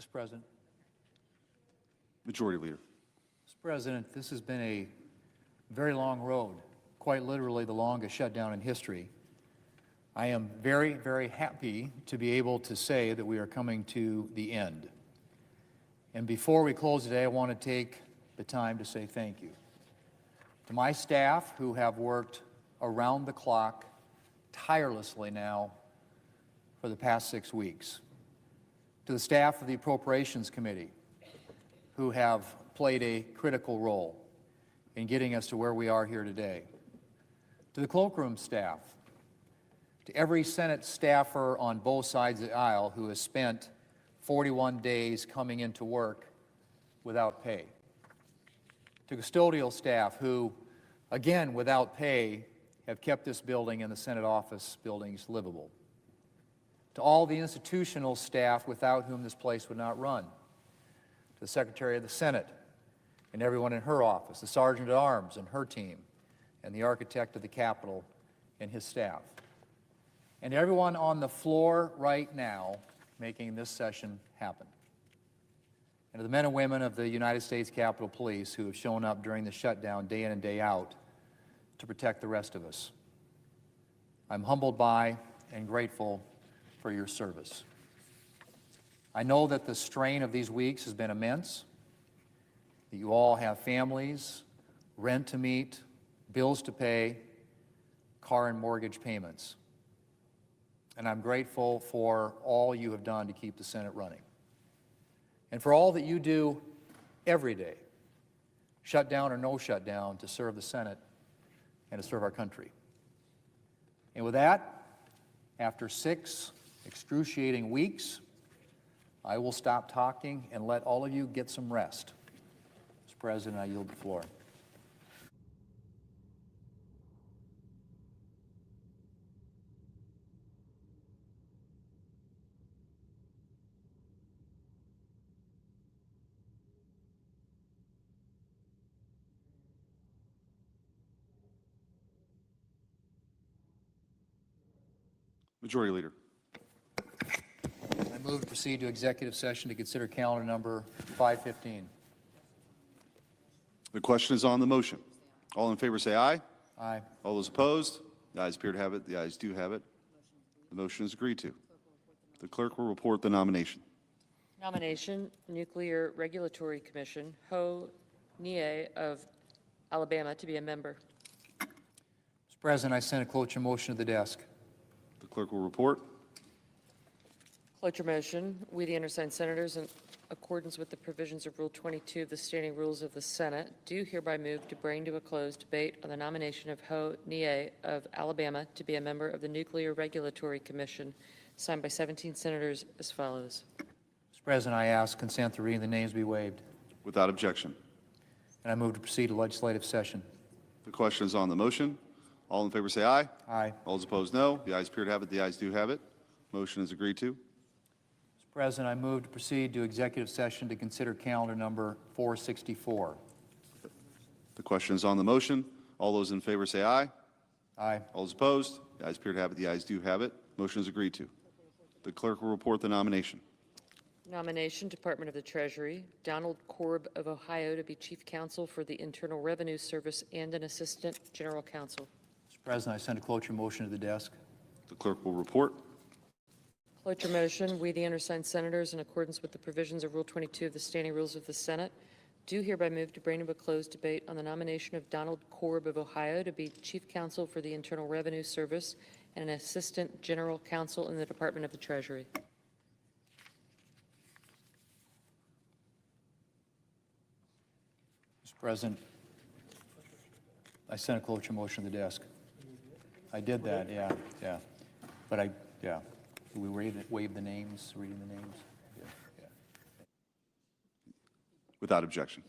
Mr. President. Majority Leader. Mr. President, this has been a very long road, quite literally the longest shutdown in history. I am very, very happy to be able to say that we are coming to the end. And before we close today, I want to take the time to say thank you to my staff who have worked around the clock tirelessly now for the past 6 weeks, to the staff of the Appropriations Committee who have played a critical role in getting us to where we are here today, to the cloakroom staff, to every Senate staffer on both sides of the aisle who has spent 41 days coming into work without pay, to custodial staff who, again, without pay, have kept this building and the Senate office buildings livable, to all the institutional staff without whom this place would not run, to the Secretary of the Senate and everyone in her office, the Sergeant at Arms and her team, and the architect of the Capitol and his staff, and everyone on the floor right now making this session happen, and to the men and women of the United States Capitol Police who have shown up during the shutdown day in and day out to protect the rest of us. I'm humbled by and grateful for your service. I know that the strain of these weeks has been immense, that you all have families, rent to meet, bills to pay, car and mortgage payments. And I'm grateful for all you have done to keep the Senate running, and for all that you do every day, shutdown or no shutdown, to serve the Senate and to serve our country. And with that, after 6 excruciating weeks, I will stop talking and let all of you get some rest. Mr. President, I yield the floor. Majority Leader. I move to proceed to executive session to consider calendar number 515. The question is on the motion. All in favor say aye. Aye. All those opposed? The ayes appear to have it. The ayes do have it. The motion is agreed to. The clerk will report the nomination. Nomination, Nuclear Regulatory Commission, Ho Nie of Alabama to be a member. Mr. President, I send a cloture motion to the desk. The clerk will report. Cloture motion, we the undersigned senators, in accordance with the provisions of Rule 22 of the Standing Rules of the Senate, do hereby move to bring to a close debate on the nomination of Ho Nie of Alabama to be a member of the Nuclear Regulatory Commission, signed by 17 senators as follows. Mr. President, I ask consent to reading the names be waived. Without objection. And I move to proceed to legislative session. The question is on the motion. All in favor say aye. Aye. All those opposed, no. The ayes appear to have it. The ayes do have it. Motion is agreed to. Mr. President, I move to proceed to executive session to consider calendar number 464. The question is on the motion. All those in favor say aye. Aye. All those opposed? The ayes appear to have it. The ayes do have it. Motion is agreed to. The clerk will report the nomination. Nomination, Department of the Treasury, Donald Korb of Ohio to be Chief Counsel for the Internal Revenue Service and an Assistant General Counsel. Mr. President, I send a cloture motion to the desk. The clerk will report. Cloture motion, we the undersigned senators, in accordance with the provisions of Rule 22 of the Standing Rules of the Senate, do hereby move to bring to a closed debate on the nomination of Donald Korb of Ohio to be Chief Counsel for the Internal Revenue Service and an Assistant General Counsel in the Department of the Treasury. Mr. President, I sent a cloture motion to the desk. I did that, yeah. But yeah. Do we waive the names, reading the names? Yeah. Without objection.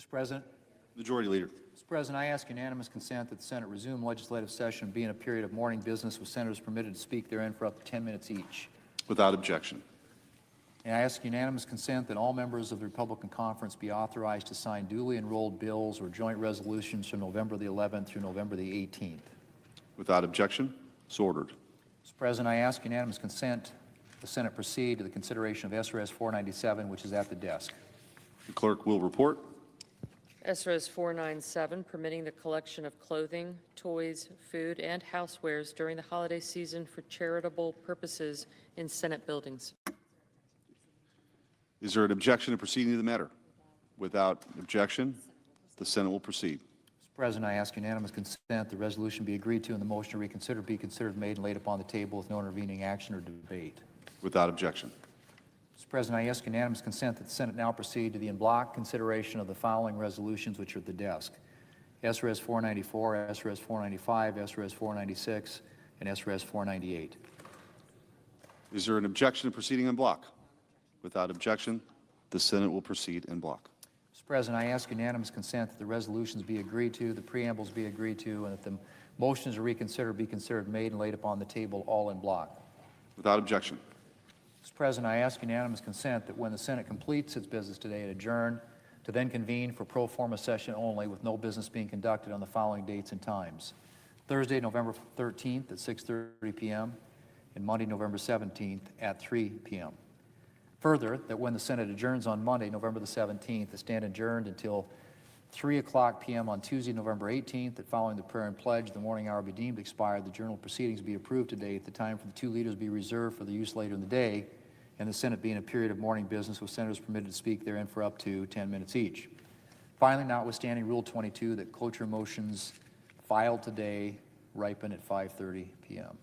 Mr. President, Majority Leader. Mr. President, I ask unanimous consent that the Senate resume legislative session and be in a period of morning business with senators permitted to speak therein for up to 10 minutes each. Without objection. And I ask unanimous consent that all members of the Republican Conference be authorized to sign duly enrolled bills or joint resolutions from November the 11th through November the 18th. Without objection, so ordered. Mr. President, I ask unanimous consent the Senate proceed to the consideration of SRS 497, which is at the desk. The clerk will report. SRS 497, permitting the collection of clothing, toys, food, and housewares during the holiday season for charitable purposes in Senate buildings. Is there an objection to proceeding to the matter? Without objection, the Senate will proceed. Mr. President, I ask unanimous consent the resolution be agreed to and the motion to reconsider be considered made and laid upon the table with no intervening action or debate. Without objection. Mr. President, I ask unanimous consent that the Senate now proceed to the en-bloc consideration of the following resolutions which are at the desk: SRS 494, SRS 495, SRS 496, and SRS 498. Is there an objection to proceeding en bloc? Without objection, the Senate will proceed en bloc. Mr. President, I ask unanimous consent that the resolutions be agreed to, the preambles be agreed to, and that the motions to reconsider be considered made and laid upon the table all in block. Without objection. Mr. President, I ask unanimous consent that when the Senate completes its business today, it adjourn to then convene for pro forma session only with no business being conducted on the following dates and times: Thursday, November 13th at 6:30 p.m. and Monday, November 17th at 3 p.m. Further, that when the Senate adjourns on Monday, November the 17th, it stand adjourned until 3:00 p.m. on Tuesday, November 18th, that following the prayer and pledge, the morning hour be deemed expired, the journal proceedings be approved today, at the time for the two leaders be reserved for the use later in the day, and the Senate be in a period of morning business with senators permitted to speak therein for up to 10 minutes each. Finally, notwithstanding Rule 22, that cloture motions filed today ripen at 5:30 p.m.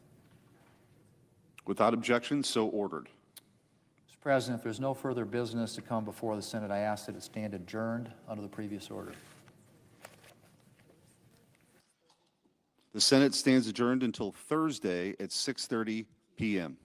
Without objection, so ordered. Mr. President, if there's no further business to come before the Senate, I ask that it stand adjourned under the previous order. The Senate stands adjourned until Thursday at 6:30 p.m.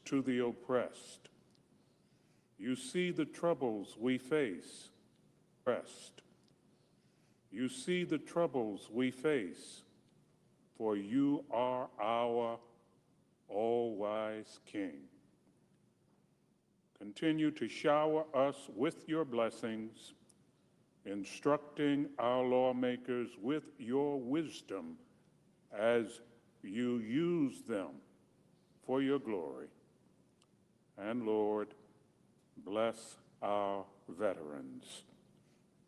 To the oppressed. You see the troubles we face. Oppressed. You see the troubles we face, for you are our all-wise King. Continue to shower us with your blessings, instructing our lawmakers with your wisdom as you use them for your glory. And Lord, bless our veterans.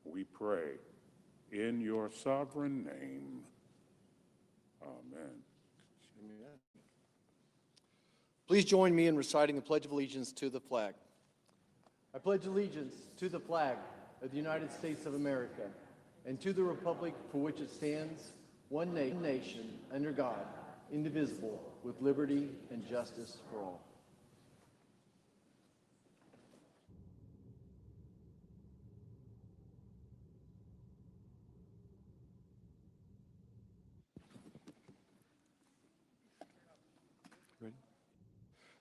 We pray in your sovereign name. Amen. Please join me in reciting the Pledge of Allegiance to the flag. I pledge allegiance to the flag of the United States of America and to the republic for which it stands, one nation, under God, indivisible, with liberty and justice for all.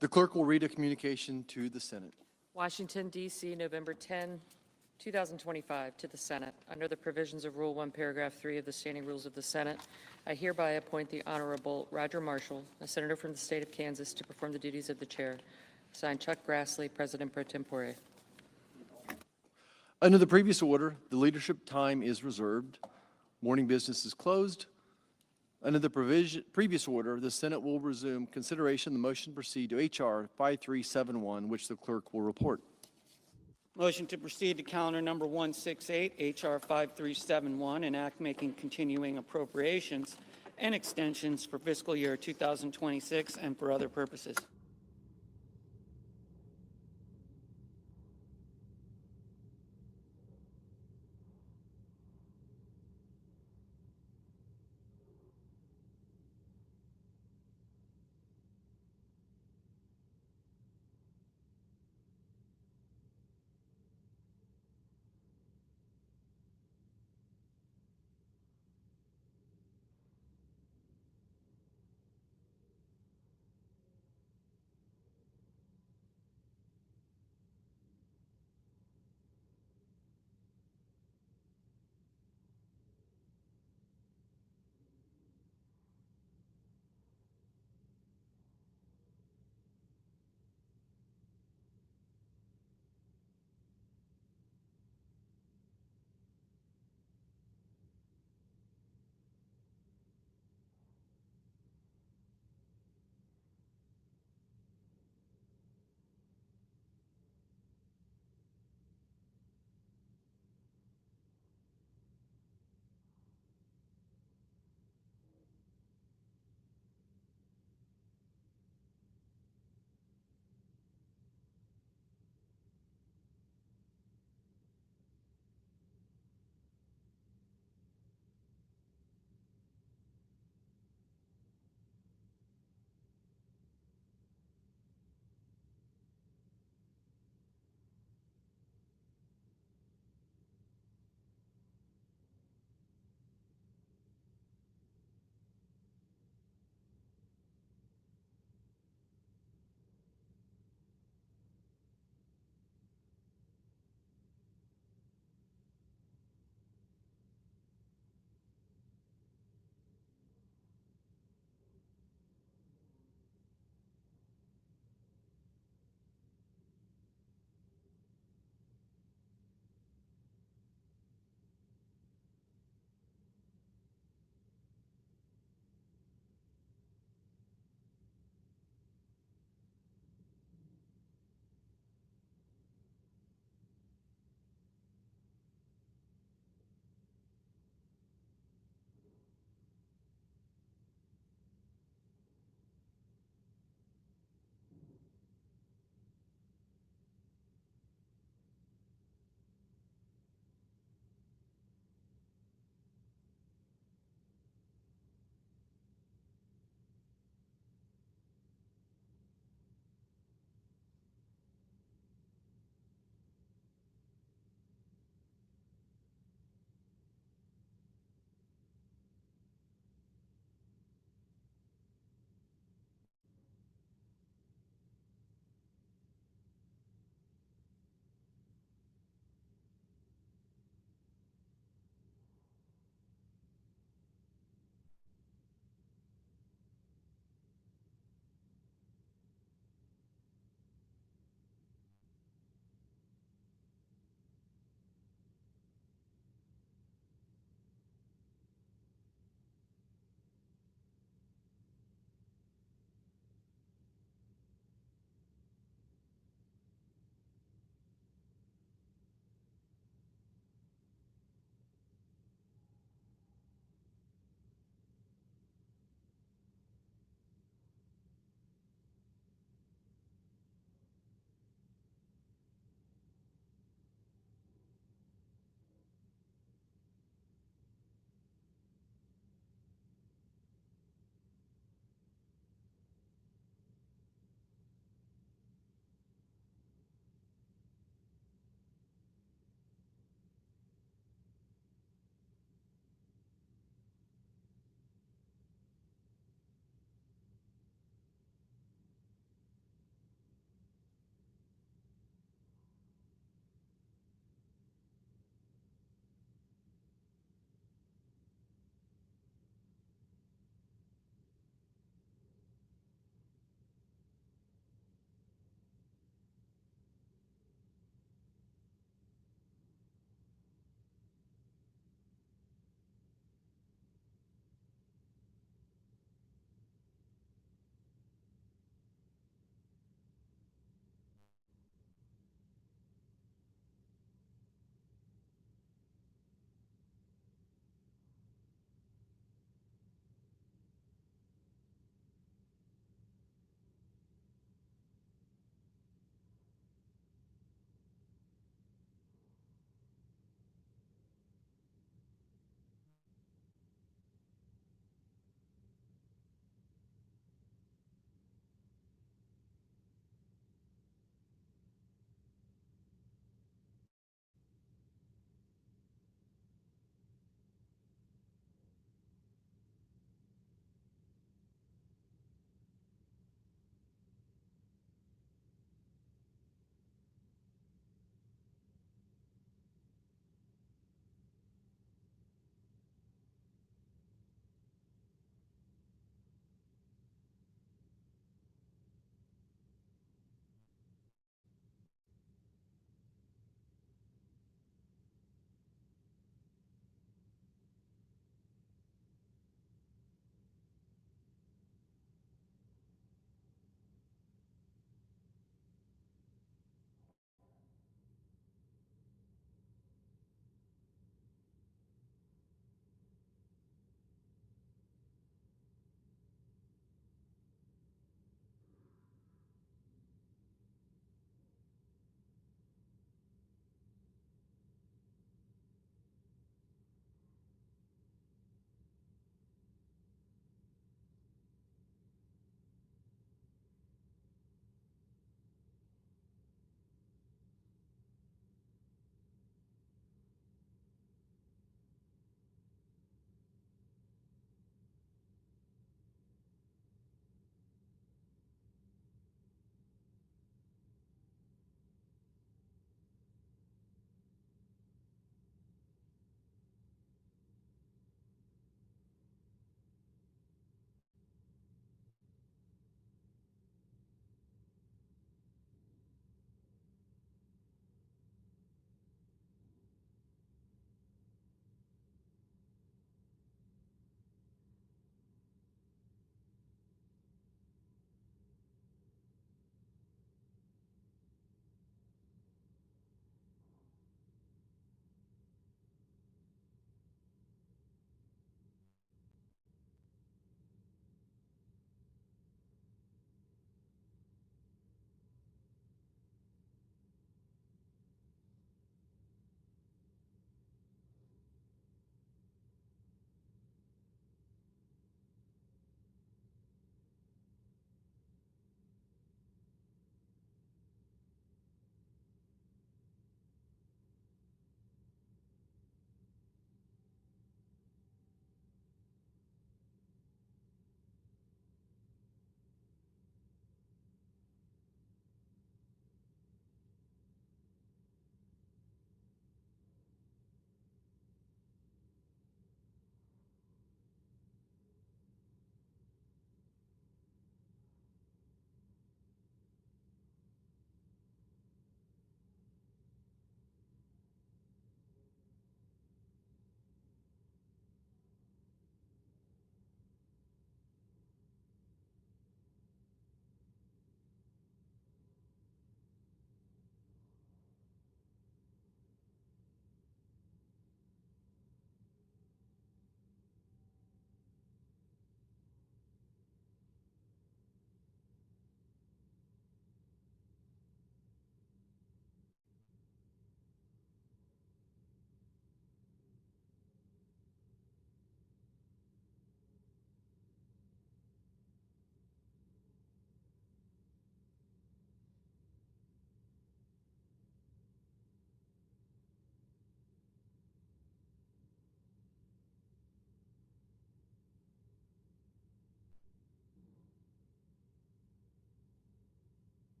The clerk will read a communication to the Senate. Washington, D.C., November 10, 2025, to the Senate. Under the provisions of Rule 1, Paragraph 3 of the Standing Rules of the Senate, I hereby appoint the Honorable Roger Marshall, a senator from the state of Kansas, to perform the duties of the chair. Signed, Chuck Grassley, President pro tempore. Under the previous order, the leadership time is reserved. Morning business is closed. Under the previous order, the Senate will resume consideration. The motion to proceed to H.R. 5371, which the clerk will report. Motion to proceed to calendar number 168, H.R. 5371, an act making continuing appropriations and extensions for fiscal year 2026 and for other purposes.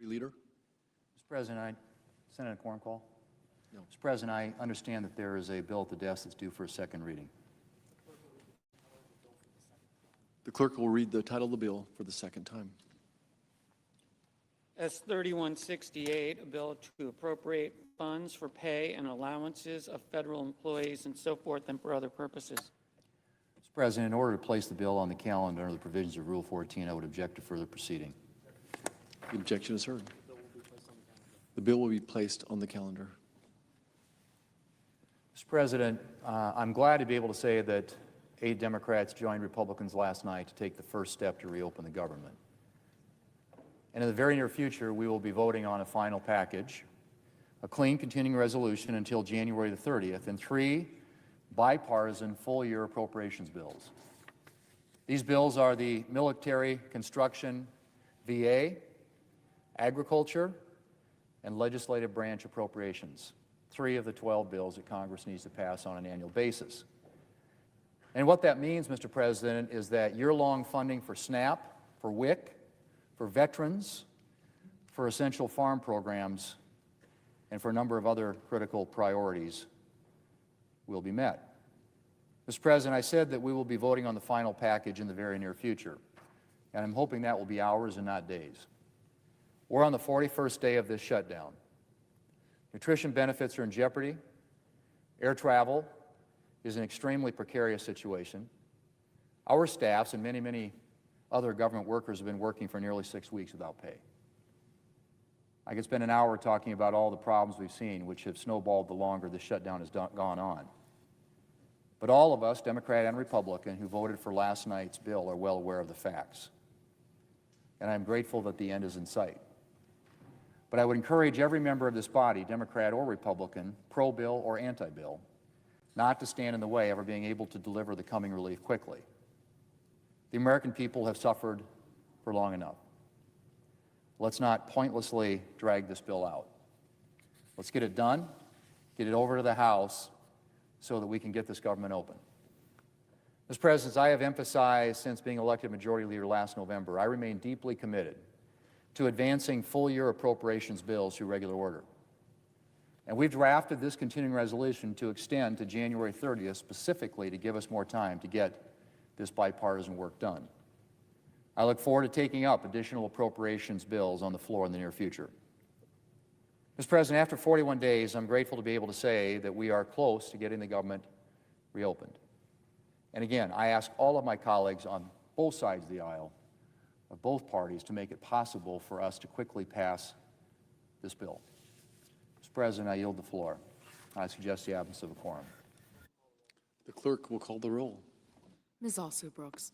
Leader? Mr. President, Senator Quorum call? No. Mr. President, I understand that there is a bill at the desk that's due for a second reading. The clerk will read the title of the bill for the second time. S 3168, a bill to appropriate funds for pay and allowances of federal employees and so forth and for other purposes. Mr. President, in order to place the bill on the calendar under the provisions of Rule 14, I would object to further proceeding. The objection is heard. The bill will be placed on the calendar. Mr. President, I'm glad to be able to say that 8 Democrats joined Republicans last night to take the first step to reopen the government. And in the very near future, we will be voting on a final package, a clean continuing resolution until January the 30th, and 3 bipartisan full-year appropriations bills. These bills are the military construction, VA, agriculture, and legislative branch appropriations, 3 of the 12 bills that Congress needs to pass on an annual basis. And what that means, Mr. President, is that year-long funding for SNAP, for WIC, for veterans, for essential farm programs, and for a number of other critical priorities will be met. Mr. President, I said that we will be voting on the final package in the very near future, and I'm hoping that will be hours and not days. We're on the 41st day of this shutdown. Nutrition benefits are in jeopardy. Air travel is an extremely precarious situation. Our staffs and many, many other government workers have been working for nearly 6 weeks without pay. I could spend an hour talking about all the problems we've seen, which have snowballed the longer the shutdown has gone on. But all of us, Democrat and Republican, who voted for last night's bill are well aware of the facts. And I'm grateful that the end is in sight. But I would encourage every member of this body, Democrat or Republican, pro-bill or anti-bill, not to stand in the way of our being able to deliver the coming relief quickly. The American people have suffered for long enough. Let's not pointlessly drag this bill out. Let's get it done, get it over to the House so that we can get this government open. Mr. President, as I have emphasized since being elected Majority Leader last November, I remain deeply committed to advancing full-year appropriations bills through regular order. And we've drafted this continuing resolution to extend to January 30th specifically to give us more time to get this bipartisan work done. I look forward to taking up additional appropriations bills on the floor in the near future. Mr. President, after 41 days, I'm grateful to be able to say that we are close to getting the government reopened. And again, I ask all of my colleagues on both sides of the aisle, of both parties, to make it possible for us to quickly pass this bill. Mr. President, I yield the floor. I suggest the absence of a quorum. The clerk will call the roll. Ms. Alsoo-Brooks.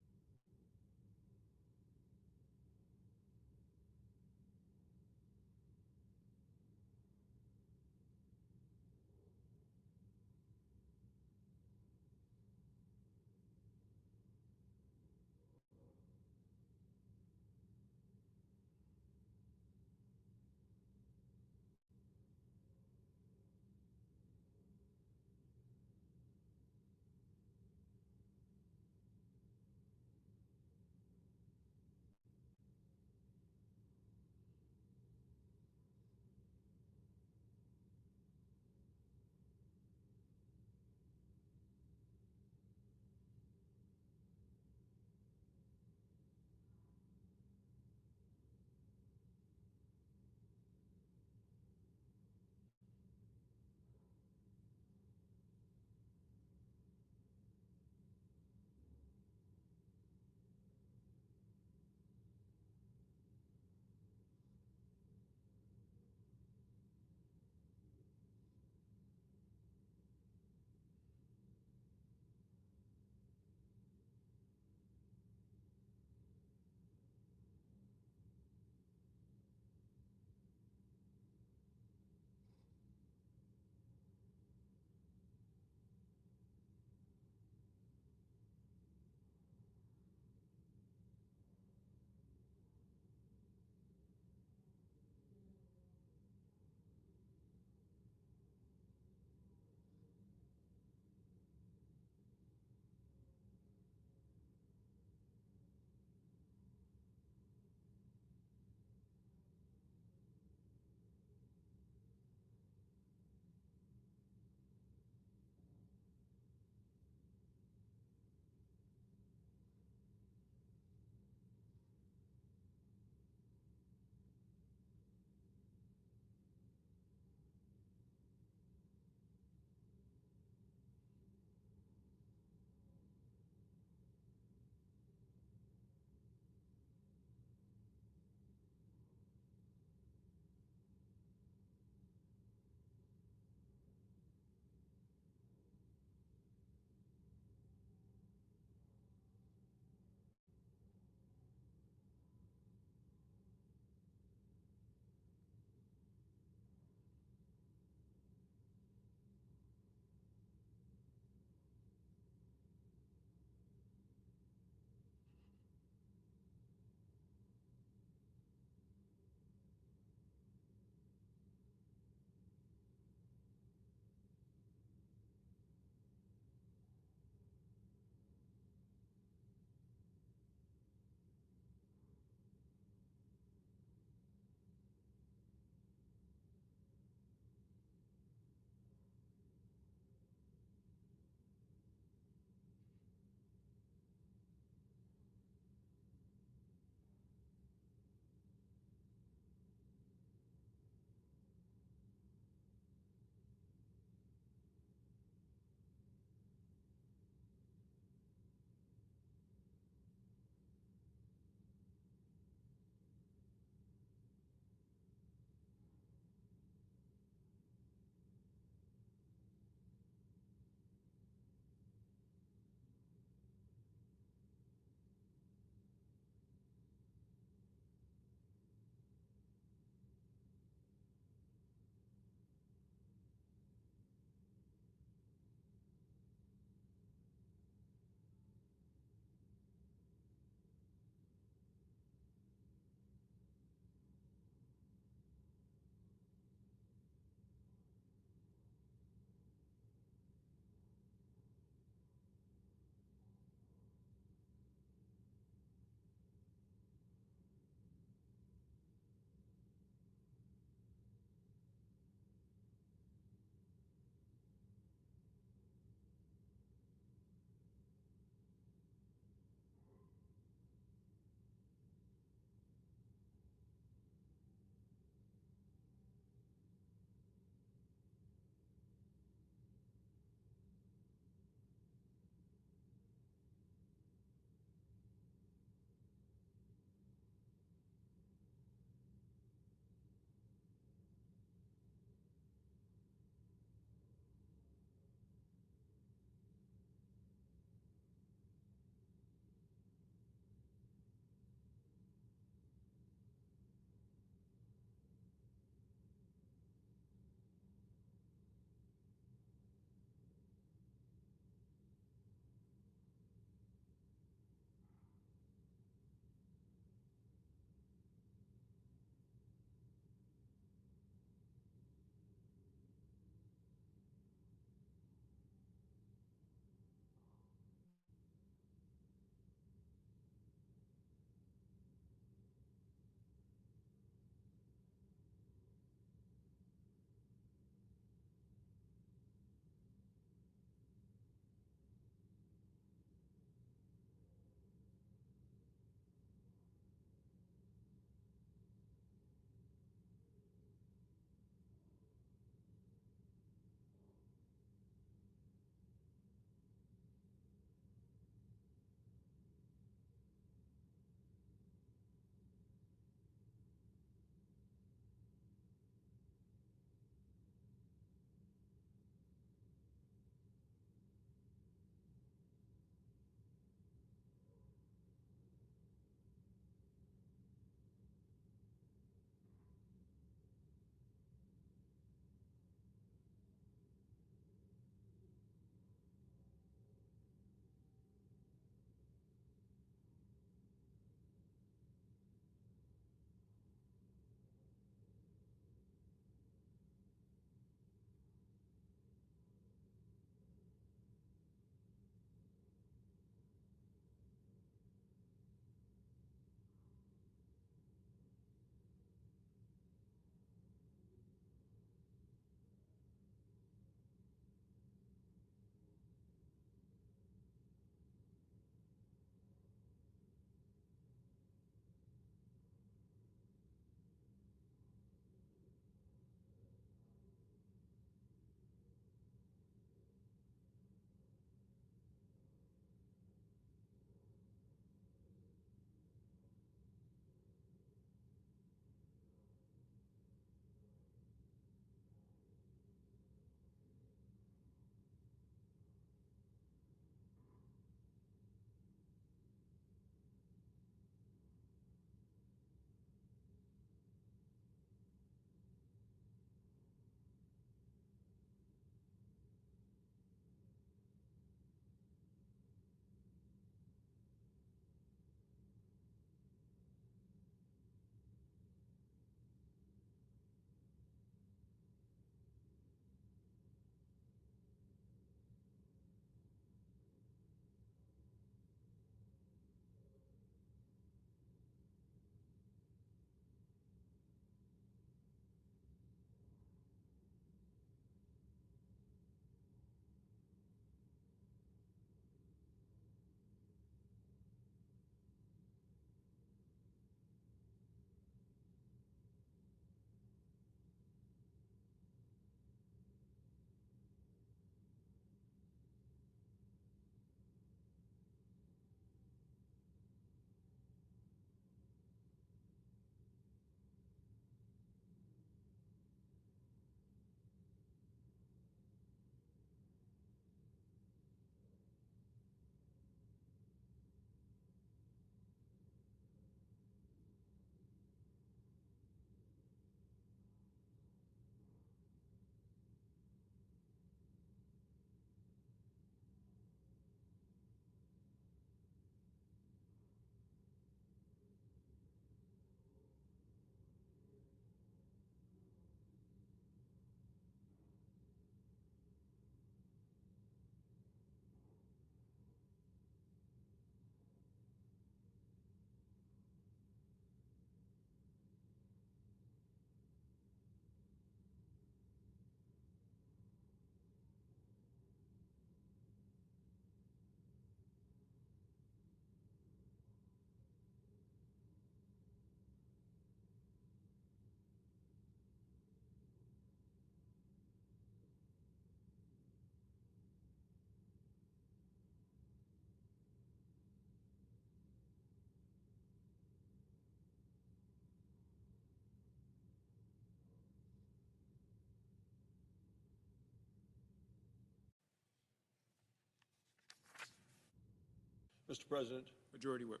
Mr. President. Majority Whip.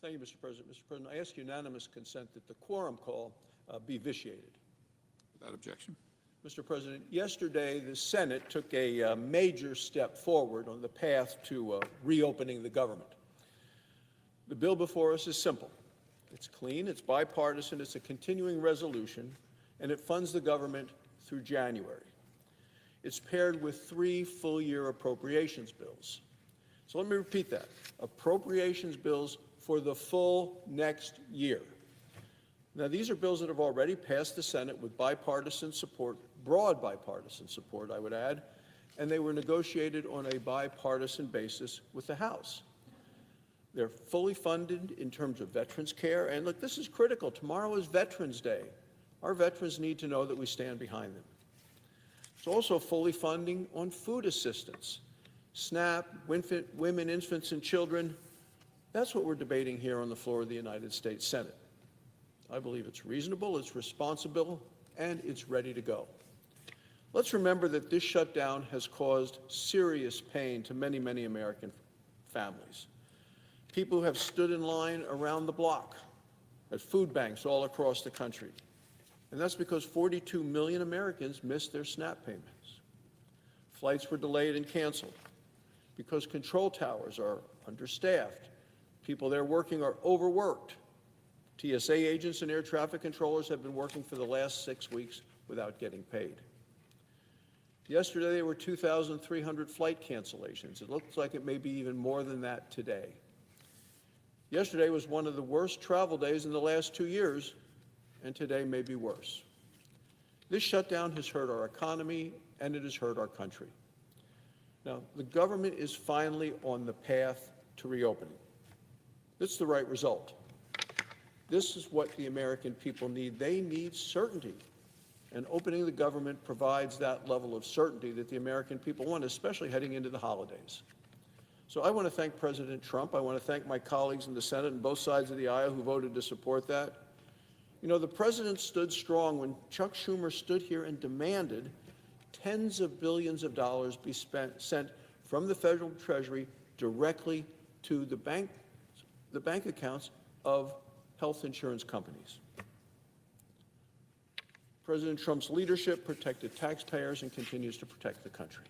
Thank you, Mr. President. Mr. President, I ask unanimous consent that the quorum call be vitiated. Without objection. Mr. President, yesterday the Senate took a major step forward on the path to reopening the government. The bill before us is simple. It's clean, it's bipartisan, it's a continuing resolution, and it funds the government through January. It's paired with 3 full-year appropriations bills. So let me repeat that. Appropriations bills for the full next year. Now, these are bills that have already passed the Senate with bipartisan support, broad bipartisan support, I would add, and they were negotiated on a bipartisan basis with the House. They're fully funded in terms of veterans care, and look, this is critical. Tomorrow is Veterans Day. Our veterans need to know that we stand behind them. It's also fully funding on food assistance, SNAP, women, infants, and children. That's what we're debating here on the floor of the United States Senate. I believe it's reasonable, it's responsible, and it's ready to go. Let's remember that this shutdown has caused serious pain to many, many American families. People who have stood in line around the block at food banks all across the country. And that's because 42 million Americans missed their SNAP payments. Flights were delayed and canceled because control towers are understaffed. People there working are overworked. TSA agents and air traffic controllers have been working for the last 6 weeks without getting paid. Yesterday, there were 2,300 flight cancellations. It looks like it may be even more than that today. Yesterday was one of the worst travel days in the last 2 years, and today may be worse. This shutdown has hurt our economy, and it has hurt our country. Now, the government is finally on the path to reopening. This is the right result. This is what the American people need. They need certainty, and opening the government provides that level of certainty that the American people want, especially heading into the holidays. So I want to thank President Trump. I want to thank my colleagues in the Senate and both sides of the aisle who voted to support that. You know, the president stood strong when Chuck Schumer stood here and demanded tens of billions of dollars be sent from the federal treasury directly to the bank accounts of health insurance companies. President Trump's leadership protected taxpayers and continues to protect the country.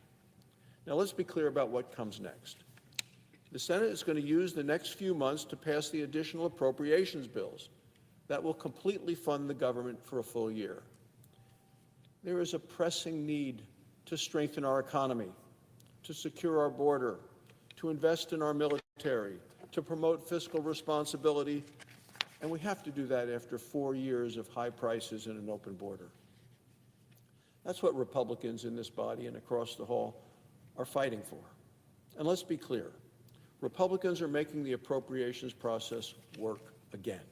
Now let's be clear about what comes next. The Senate is going to use the next few months to pass the additional appropriations bills that will completely fund the government for a full year. There is a pressing need to strengthen our economy, to secure our border, to invest in our military, to promote fiscal responsibility, and we have to do that after 4 years of high prices and an open border. That's what Republicans in this body and across the hall are fighting for. And let's be clear, Republicans are making the appropriations process work again.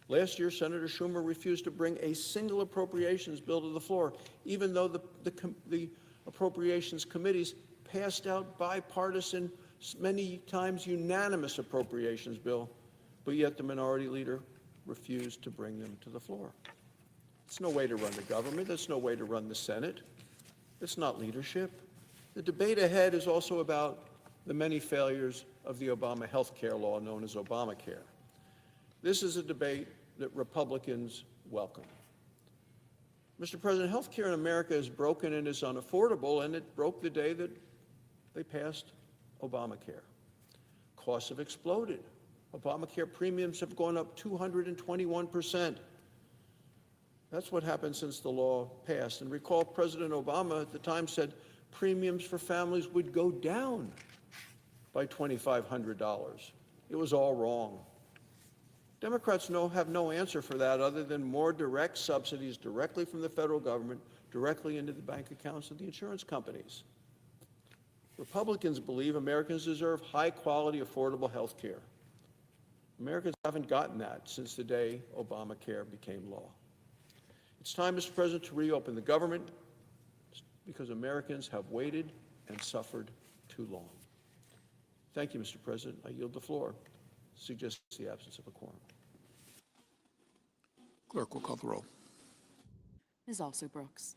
Last year, Senator Schumer refused to bring a single appropriations bill to the floor, even though the appropriations committees passed out bipartisan, many times unanimous appropriations bill, but yet the minority leader refused to bring them to the floor. It's no way to run the government. That's no way to run the Senate. It's not leadership. The debate ahead is also about the many failures of the Obama health care law known as Obamacare. This is a debate that Republicans welcome. Mr. President, health care in America is broken and is unaffordable, and it broke the day that they passed Obamacare. Costs have exploded. Obamacare premiums have gone up 221%. That's what happened since the law passed. And recall President Obama at the time said premiums for families would go down by $2,500. It was all wrong. Democrats have no answer for that other than more direct subsidies directly from the federal government, directly into the bank accounts of the insurance companies. Republicans believe Americans deserve high-quality, affordable health care. Americans haven't gotten that since the day Obamacare became law. It's time, Mr. President, to reopen the government because Americans have waited and suffered too long. Thank you, Mr. President. I yield the floor. Suggests the absence of a quorum. Clerk will call the roll. Ms. Also Brooks.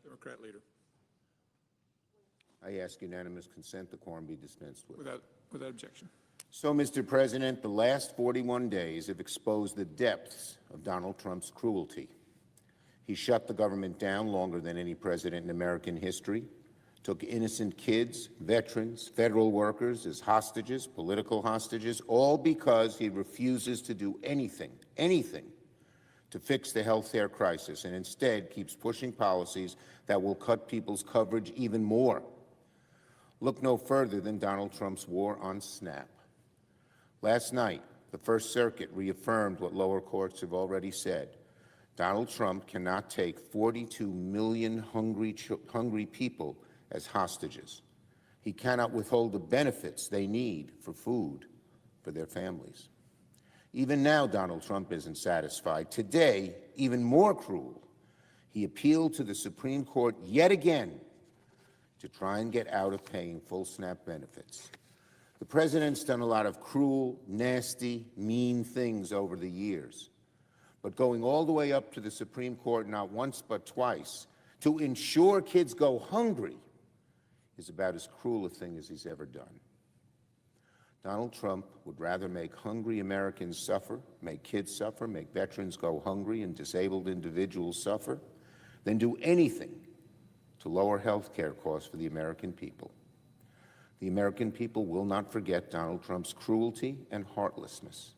Democrat leader. I ask unanimous consent the quorum be dispensed with. Without objection. So, Mr. President, the last 41 days have exposed the depths of Donald Trump's cruelty. He shut the government down longer than any president in American history, took innocent kids, veterans, federal workers as hostages, political hostages, all because he refuses to do anything to fix the health care crisis, and instead keeps pushing policies that will cut people's coverage even more. Look no further than Donald Trump's war on SNAP. Last night, the First Circuit reaffirmed what lower courts have already said. Donald Trump cannot take 42 million hungry people as hostages. He cannot withhold the benefits they need for food for their families. Even now, Donald Trump isn't satisfied. Today, even more cruel, he appealed to the Supreme Court yet again to try and get out of paying full SNAP benefits. The president's done a lot of cruel, nasty, mean things over the years. But going all the way up to the Supreme Court, not once but twice, to ensure kids go hungry is about as cruel a thing as he's ever done. Donald Trump would rather make hungry Americans suffer, make kids suffer, make veterans go hungry and disabled individuals suffer, than do anything to lower health care costs for the American people. The American people will not forget Donald Trump's cruelty and heartlessness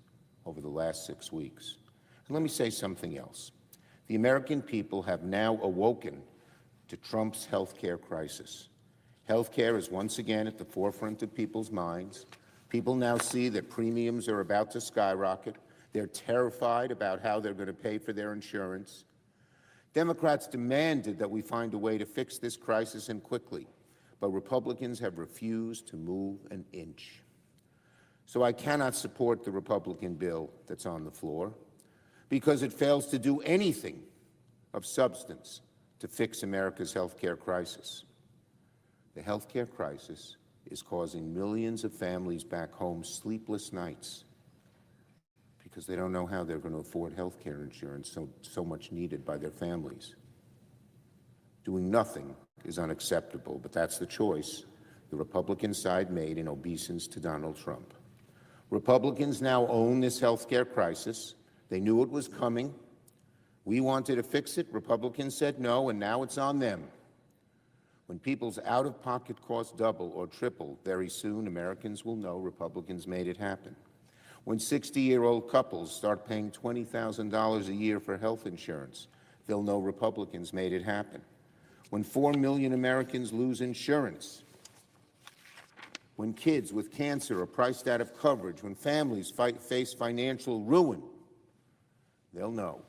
over the last 6 weeks. And let me say something else. The American people have now awoken to Trump's health care crisis. Health care is once again at the forefront of people's minds. People now see that premiums are about to skyrocket. They're terrified about how they're going to pay for their insurance. Democrats demanded that we find a way to fix this crisis and quickly, but Republicans have refused to move an inch. So I cannot support the Republican bill that's on the floor because it fails to do anything of substance to fix America's health care crisis. The health care crisis is causing millions of families back home sleepless nights because they don't know how they're going to afford health care insurance so much needed by their families. Doing nothing is unacceptable, but that's the choice the Republican side made in obeisance to Donald Trump. Republicans now own this health care crisis. They knew it was coming. We wanted to fix it. Republicans said no, and now it's on them. When people's out-of-pocket costs double or triple, very soon Americans will know Republicans made it happen. When 60-year-old couples start paying $20,000 a year for health insurance, they'll know Republicans made it happen. When 4 million Americans lose insurance, when kids with cancer are priced out of coverage, when families face financial ruin, they'll know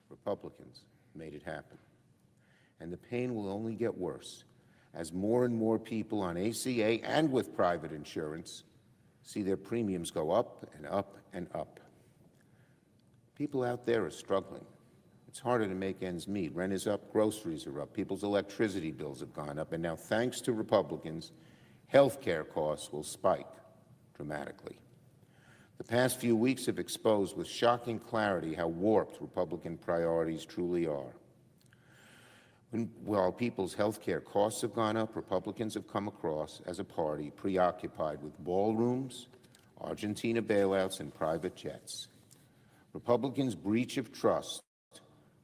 Republicans made it happen. And the pain will only get worse as more and more people on ACA and with private insurance see their premiums go up and up and up. People out there are struggling. It's harder to make ends meet. Rent is up, groceries are up, people's electricity bills have gone up, and now, thanks to Republicans, health care costs will spike dramatically. The past few weeks have exposed with shocking clarity how warped Republican priorities truly are. While people's health care costs have gone up, Republicans have come across as a party preoccupied with ballrooms, Argentina bailouts, and private jets. Republicans' breach of trust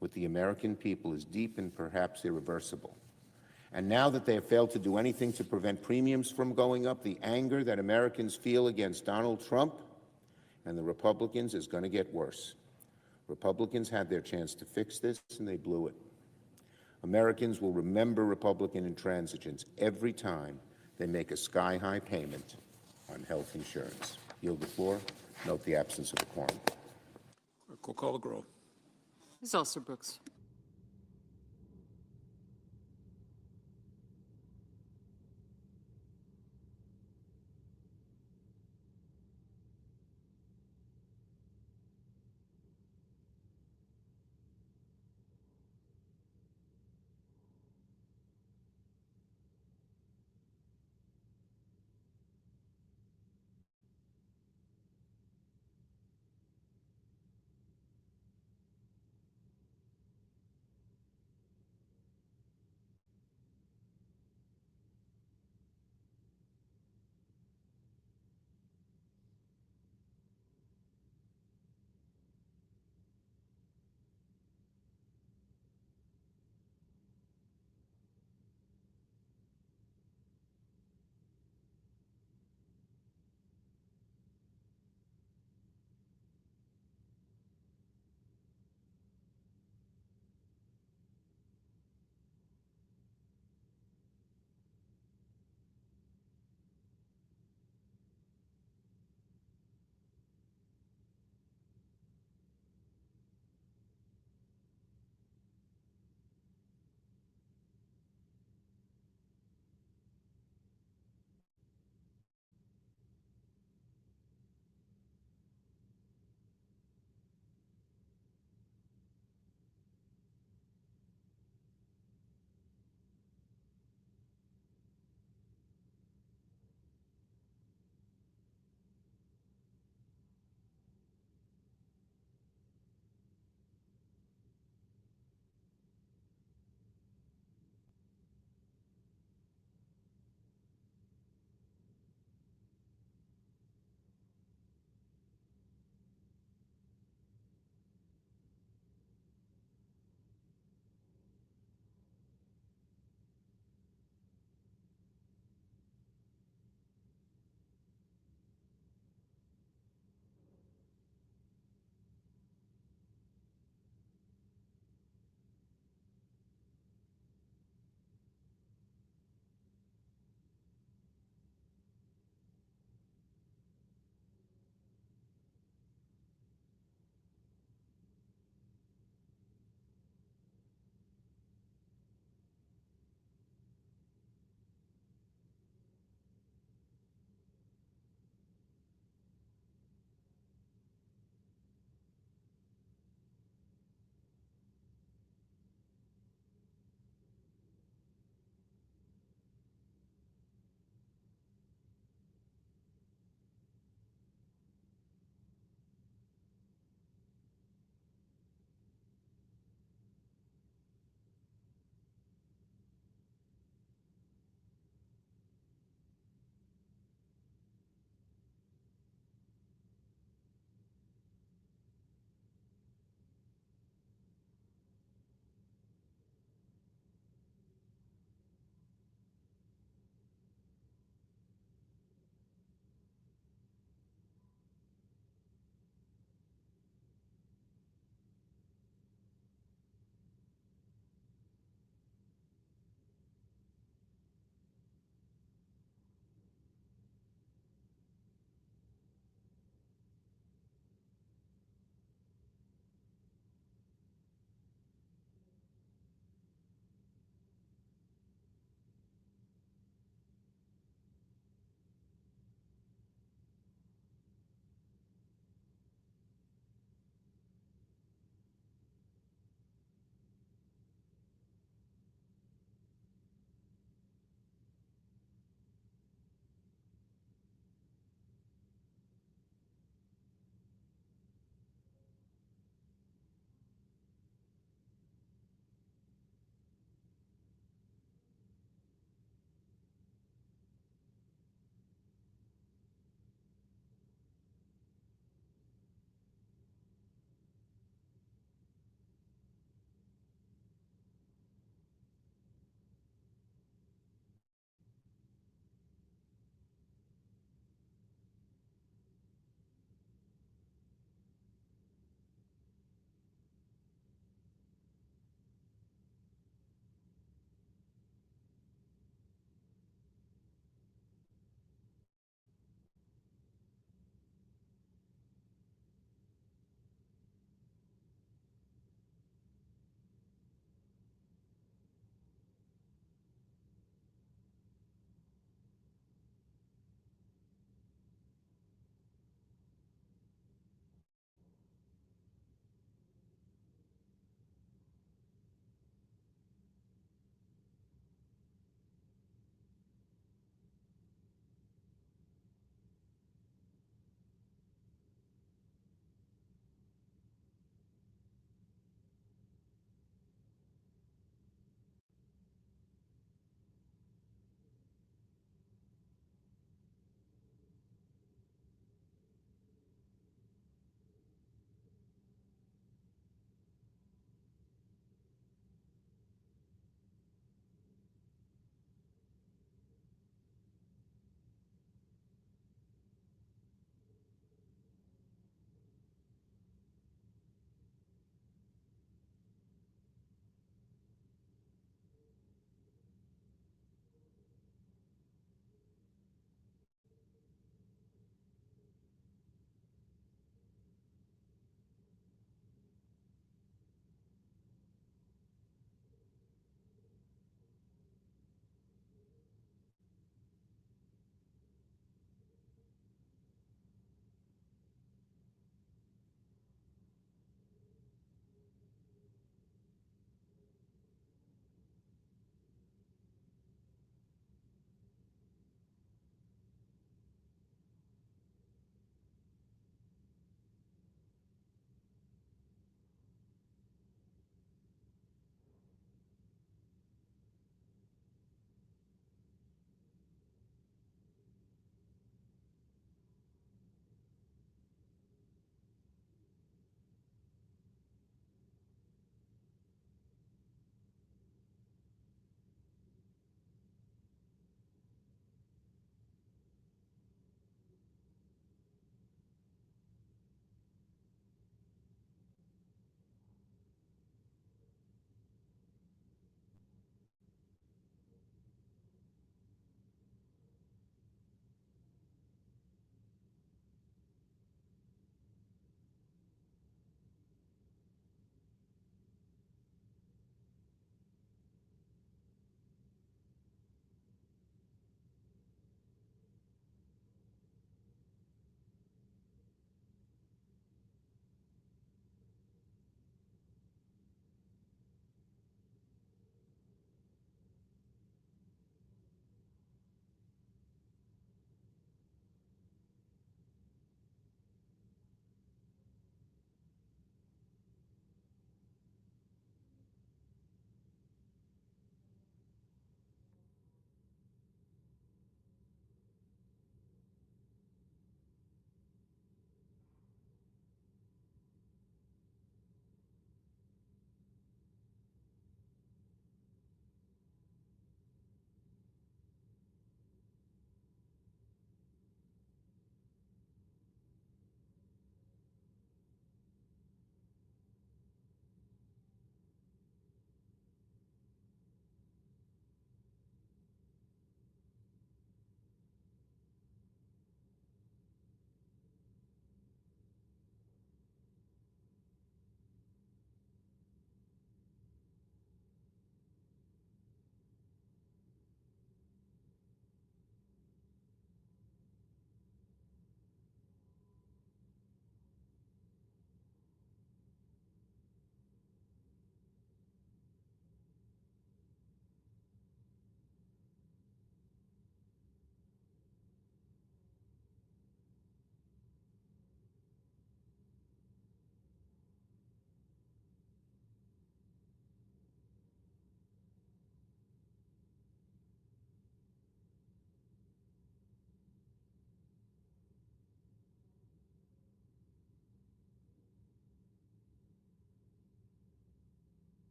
with the American people is deep and perhaps irreversible. And now that they have failed to do anything to prevent premiums from going up, the anger that Americans feel against Donald Trump and the Republicans is going to get worse. Republicans had their chance to fix this, and they blew it. Americans will remember Republican intransigence every time they make a sky-high payment on health insurance. Yield the floor. Note the absence of a quorum. Clerk will call the roll. Ms. Alston-Brooks.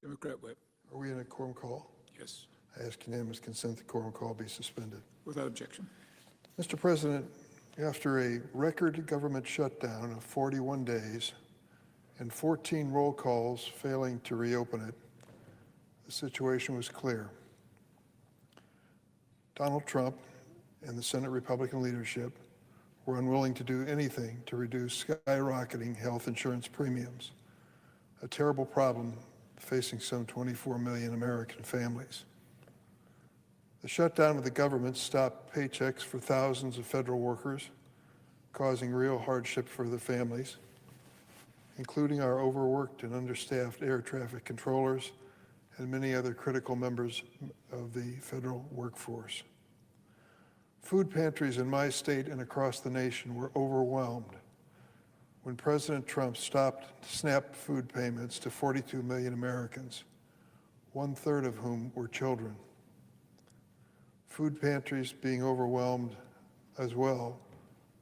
Democrat Webb. Are we in a quorum call? Yes. I ask unanimous consent the quorum call be suspended. Without objection. Mr. President, after a record government shutdown of 41 days and 14 roll calls failing to reopen it, the situation was clear. Donald Trump and the Senate Republican leadership were unwilling to do anything to reduce skyrocketing health insurance premiums, a terrible problem facing some 24 million American families. The shutdown of the government stopped paychecks for thousands of federal workers, causing real hardship for the families, including our overworked and understaffed air traffic controllers and many other critical members of the federal workforce. Food pantries in my state and across the nation were overwhelmed when President Trump stopped SNAP food payments to 42 million Americans, 1/3 of whom were children. Food pantries being overwhelmed as well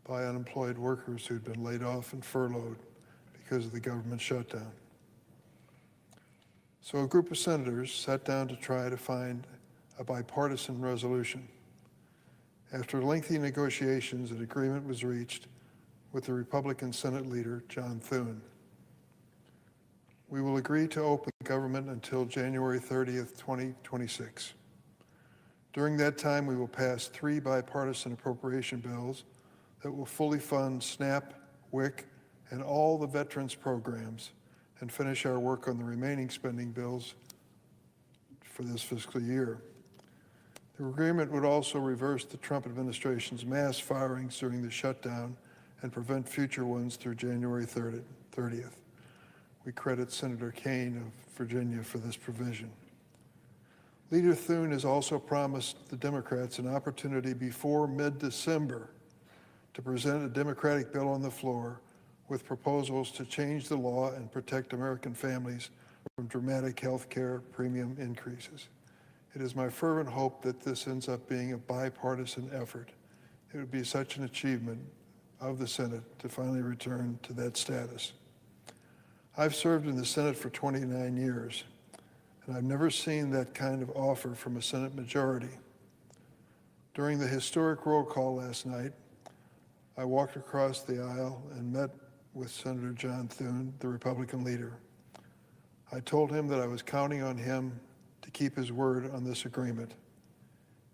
by unemployed workers who'd been laid off and furloughed because of the government shutdown. So a group of senators sat down to try to find a bipartisan resolution. After lengthy negotiations, an agreement was reached with the Republican Senate leader, John Thune. We will agree to open government until January 30th, 2026. During that time, we will pass 3 bipartisan appropriation bills that will fully fund SNAP, WIC, and all the veterans programs and finish our work on the remaining spending bills for this fiscal year. The agreement would also reverse the Trump administration's mass firings during the shutdown and prevent future ones through January 30th. We credit Senator Kaine of Virginia for this provision. Leader Thune has also promised the Democrats an opportunity before mid-December to present a Democratic bill on the floor with proposals to change the law and protect American families from dramatic health care premium increases. It is my fervent hope that this ends up being a bipartisan effort. It would be such an achievement of the Senate to finally return to that status. I've served in the Senate for 29 years, and I've never seen that kind of offer from a Senate majority. During the historic roll call last night, I walked across the aisle and met with Senator John Thune, the Republican leader. I told him that I was counting on him to keep his word on this agreement.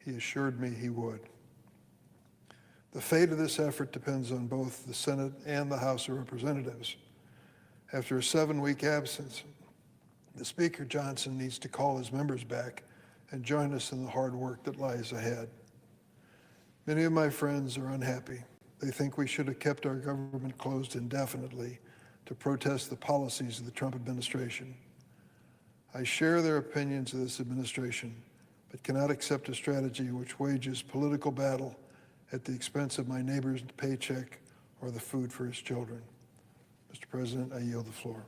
He assured me he would. The fate of this effort depends on both the Senate and the House of Representatives. After a 7-week absence, the Speaker Johnson needs to call his members back and join us in the hard work that lies ahead. Many of my friends are unhappy. They think we should have kept our government closed indefinitely to protest the policies of the Trump administration. I share their opinions of this administration, but cannot accept a strategy which wages political battle at the expense of my neighbor's paycheck or the food for his children. Mr. President, I yield the floor.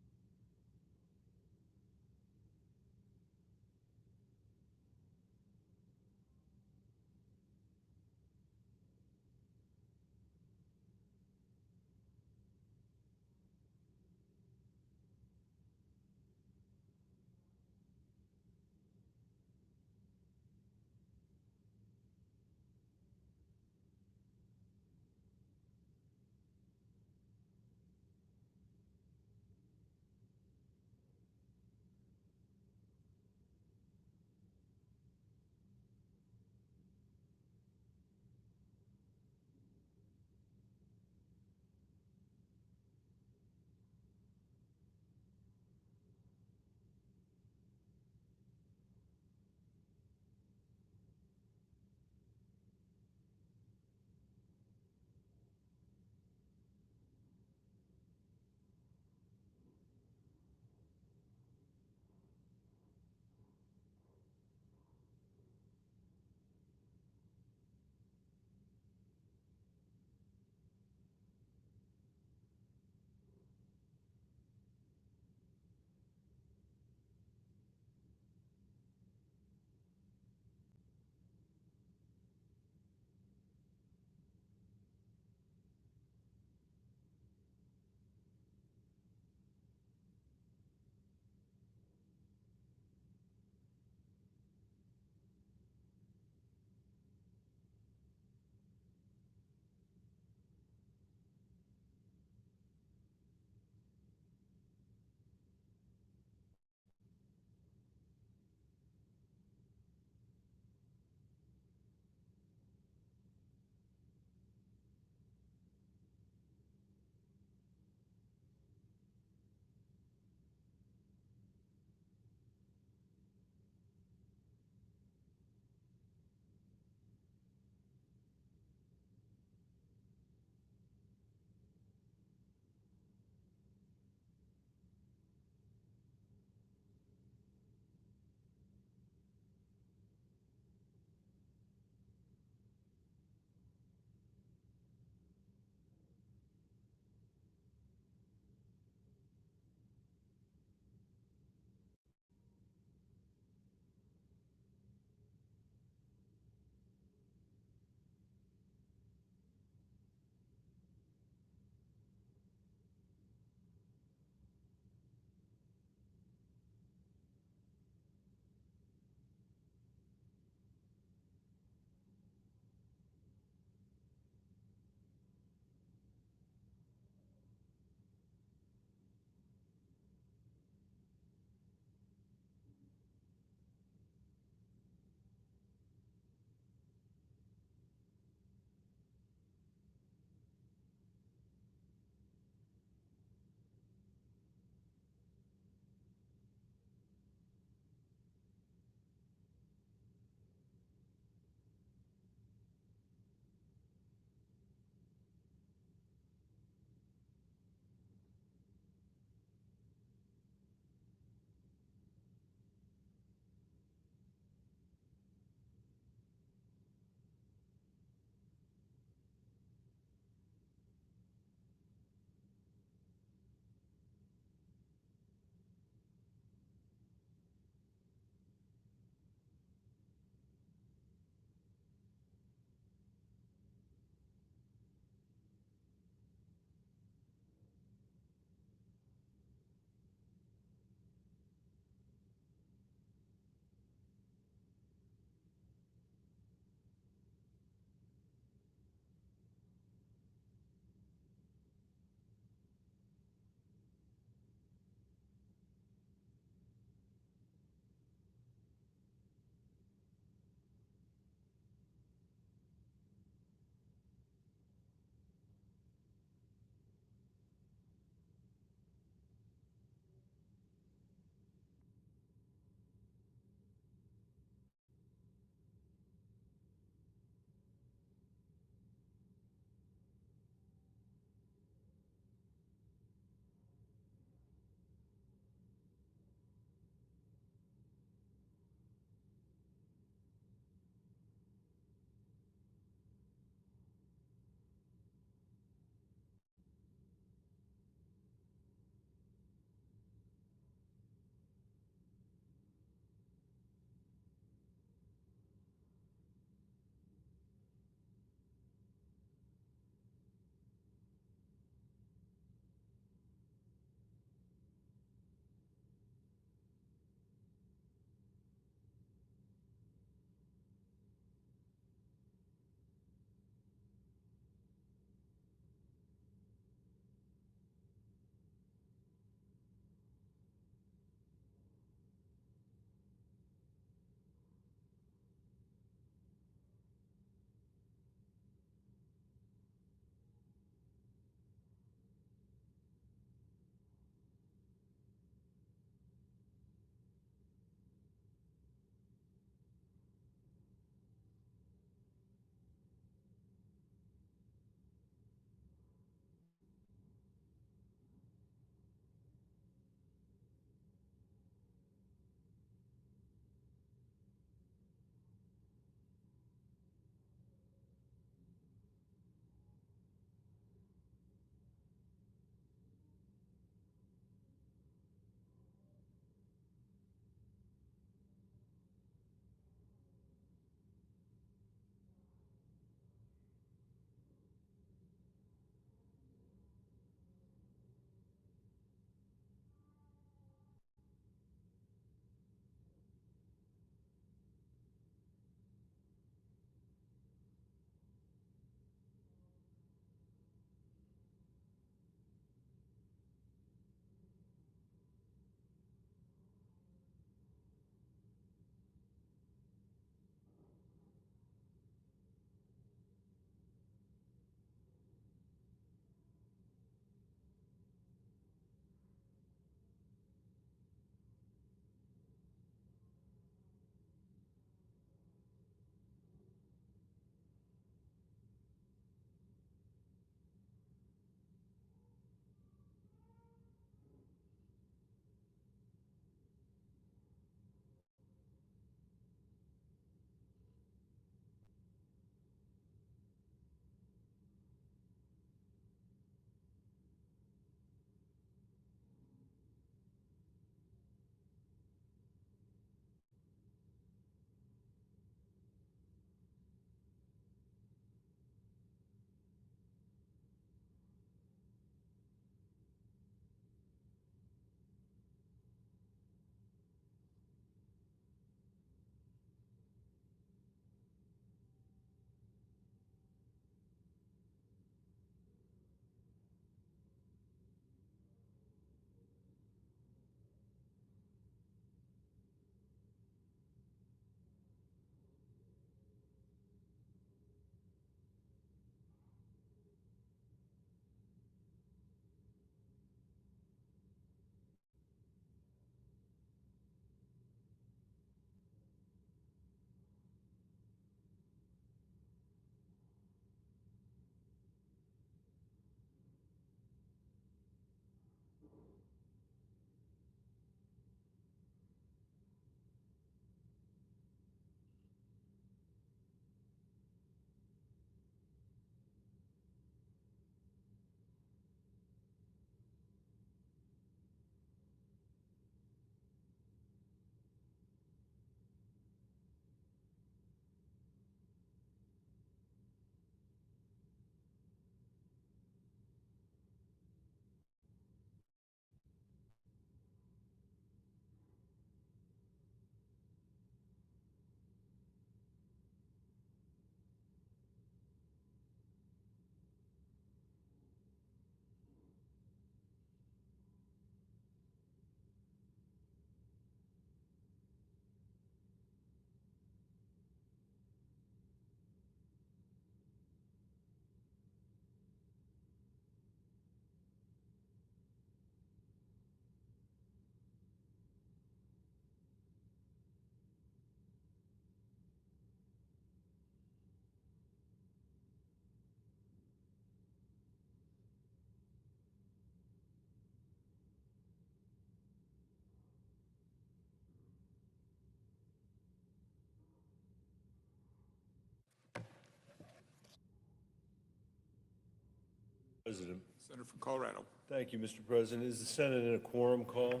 President. Senator from Colorado. Thank you, Mr. President. Is the Senate in a quorum call?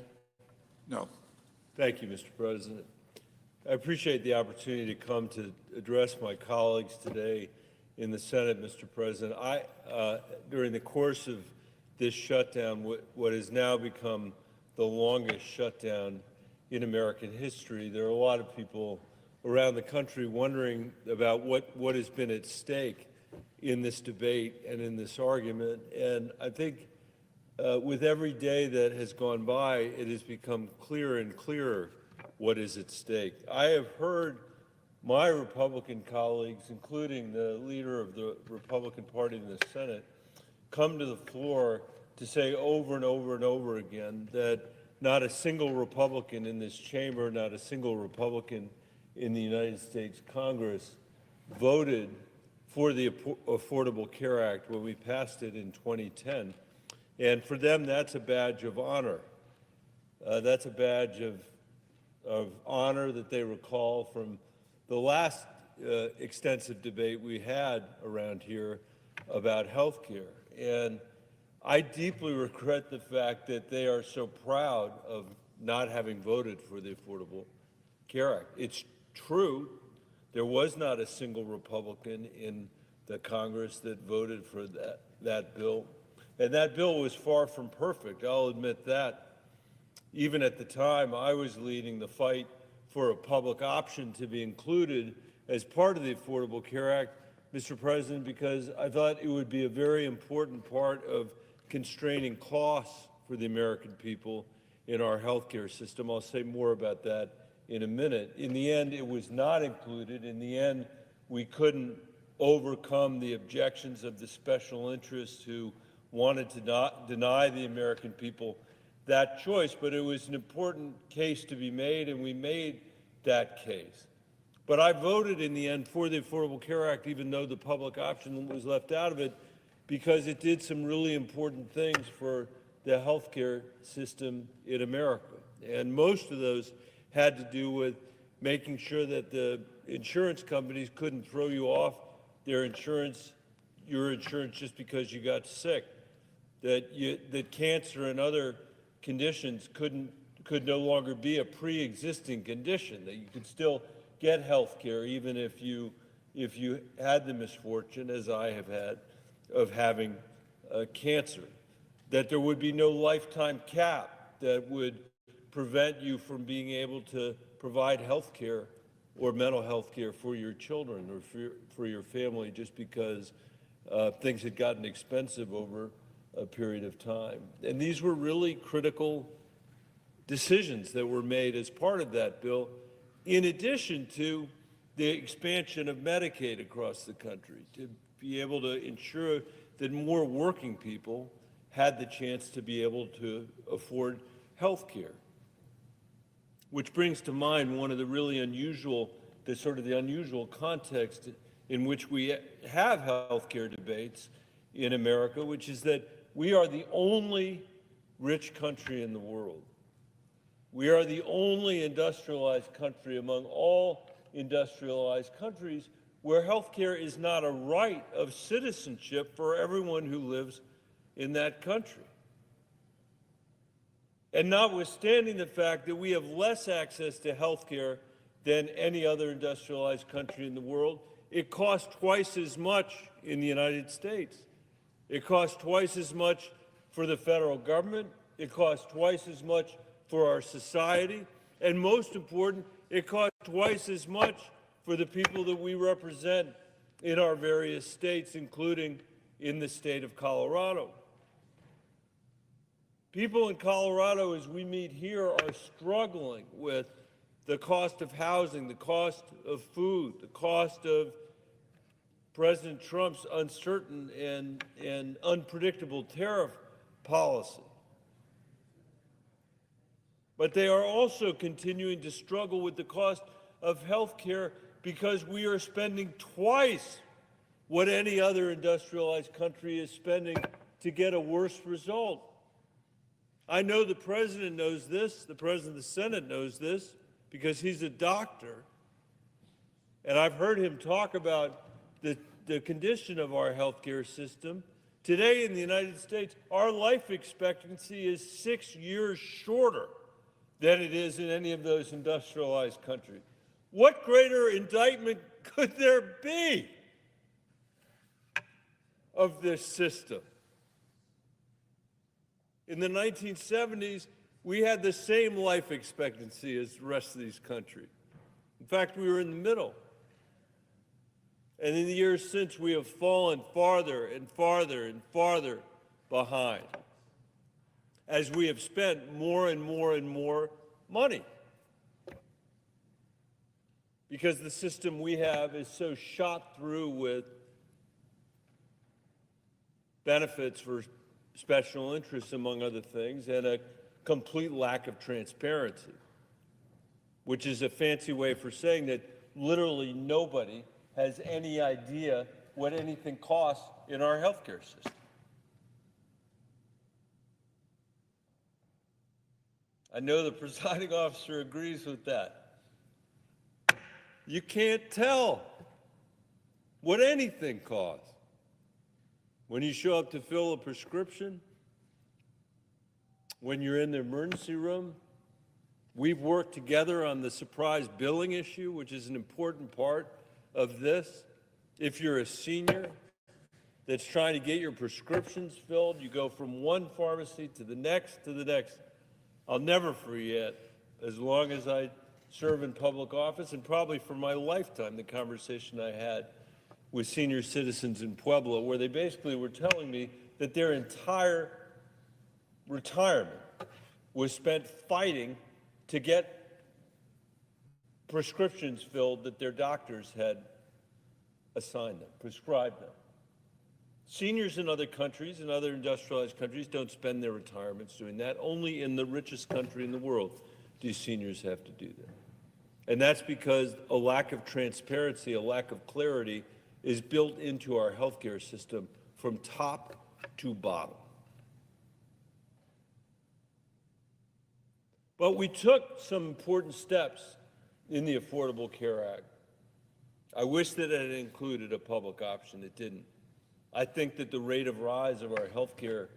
No. Thank you, Mr. President. I appreciate the opportunity to come to address my colleagues today in the Senate, Mr. President. During the course of this shutdown, what has now become the longest shutdown in American history, there are a lot of people around the country wondering about what has been at stake in this debate and in this argument. And I think with every day that has gone by, it has become clearer and clearer what is at stake. I have heard my Republican colleagues, including the leader of the Republican Party in the Senate, come to the floor to say over and over and over again that not a single Republican in this chamber, not a single Republican in the United States Congress voted for the Affordable Care Act when we passed it in 2010. And for them, that's a badge of honor. That's a badge of honor that they recall from the last extensive debate we had around here about health care. And I deeply regret the fact that they are so proud of not having voted for the Affordable Care Act. It's true, there was not a single Republican in the Congress that voted for that bill. And that bill was far from perfect, I'll admit that. Even at the time, I was leading the fight for a public option to be included as part of the Affordable Care Act, Mr. President, because I thought it would be a very important part of constraining costs for the American people in our healthcare system. I'll say more about that in a minute. In the end, it was not included. In the end, we couldn't overcome the objections of the special interests who wanted to not deny the American people that choice, but it was an important case to be made, and we made that case. But I voted in the end for the Affordable Care Act, even though the public option was left out of it, because it did some really important things for the healthcare system in America. And most of those had to do with making sure that the insurance companies couldn't throw you off your insurance just because you got sick, that cancer and other conditions could no longer be a pre-existing condition, that you could still get health care even if you had the misfortune, as I have had, of having cancer, that there would be no lifetime cap that would prevent you from being able to provide health care or mental health care for your children or for your family just because things had gotten expensive over a period of time. And these were really critical decisions that were made as part of that bill, in addition to the expansion of Medicaid across the country, to be able to ensure that more working people had the chance to be able to afford health care. Which brings to mind one of the really unusual, the unusual context in which we have health care debates in America, which is that we are the only rich country in the world. We are the only industrialized country among all industrialized countries where health care is not a right of citizenship for everyone who lives in that country. And notwithstanding the fact that we have less access to health care than any other industrialized country in the world, it costs twice as much in the United States. It costs twice as much for the federal government. It costs twice as much for our society. And most important, it costs twice as much for the people that we represent in our various states, including in the state of Colorado. People in Colorado, as we meet here, are struggling with the cost of housing, the cost of food, the cost of President Trump's uncertain and unpredictable tariff policy. But they are also continuing to struggle with the cost of health care because we are spending twice what any other industrialized country is spending to get a worse result. I know the President knows this, the President of the Senate knows this, because he's a doctor. And I've heard him talk about the condition of our healthcare system Today in the United States, our life expectancy is 6 years shorter than it is in any of those industrialized countries. What greater indictment could there be of this system? In the 1970s, we had the same life expectancy as the rest of these countries. In fact, we were in the middle. And in the years since, we have fallen farther and farther and farther behind as we have spent more and more and more money. Because the system we have is so shot through with benefits for special interests, among other things, and a complete lack of transparency, which is a fancy way for saying that literally nobody has any idea what anything costs in our healthcare system. I know the presiding officer agrees with that. You can't tell what anything costs. When you show up to fill a prescription, when you're in the emergency room, we've worked together on the surprise billing issue, which is an important part of this. If you're a senior that's trying to get your prescriptions filled, you go from one pharmacy to the next to the next. I'll never forget, as long as I serve in public office, and probably for my lifetime, the conversation I had with senior citizens in Pueblo, where they basically were telling me that their entire retirement was spent fighting to get prescriptions filled that their doctors had assigned them, prescribed them. Seniors in other countries, in other industrialized countries, don't spend their retirements doing that. Only in the richest country in the world do seniors have to do that. And that's because a lack of transparency, a lack of clarity is built into our healthcare system from top to bottom. But we took some important steps in the Affordable Care Act. I wish that it had included a public option. It didn't. I think that the rate of rise of our healthcare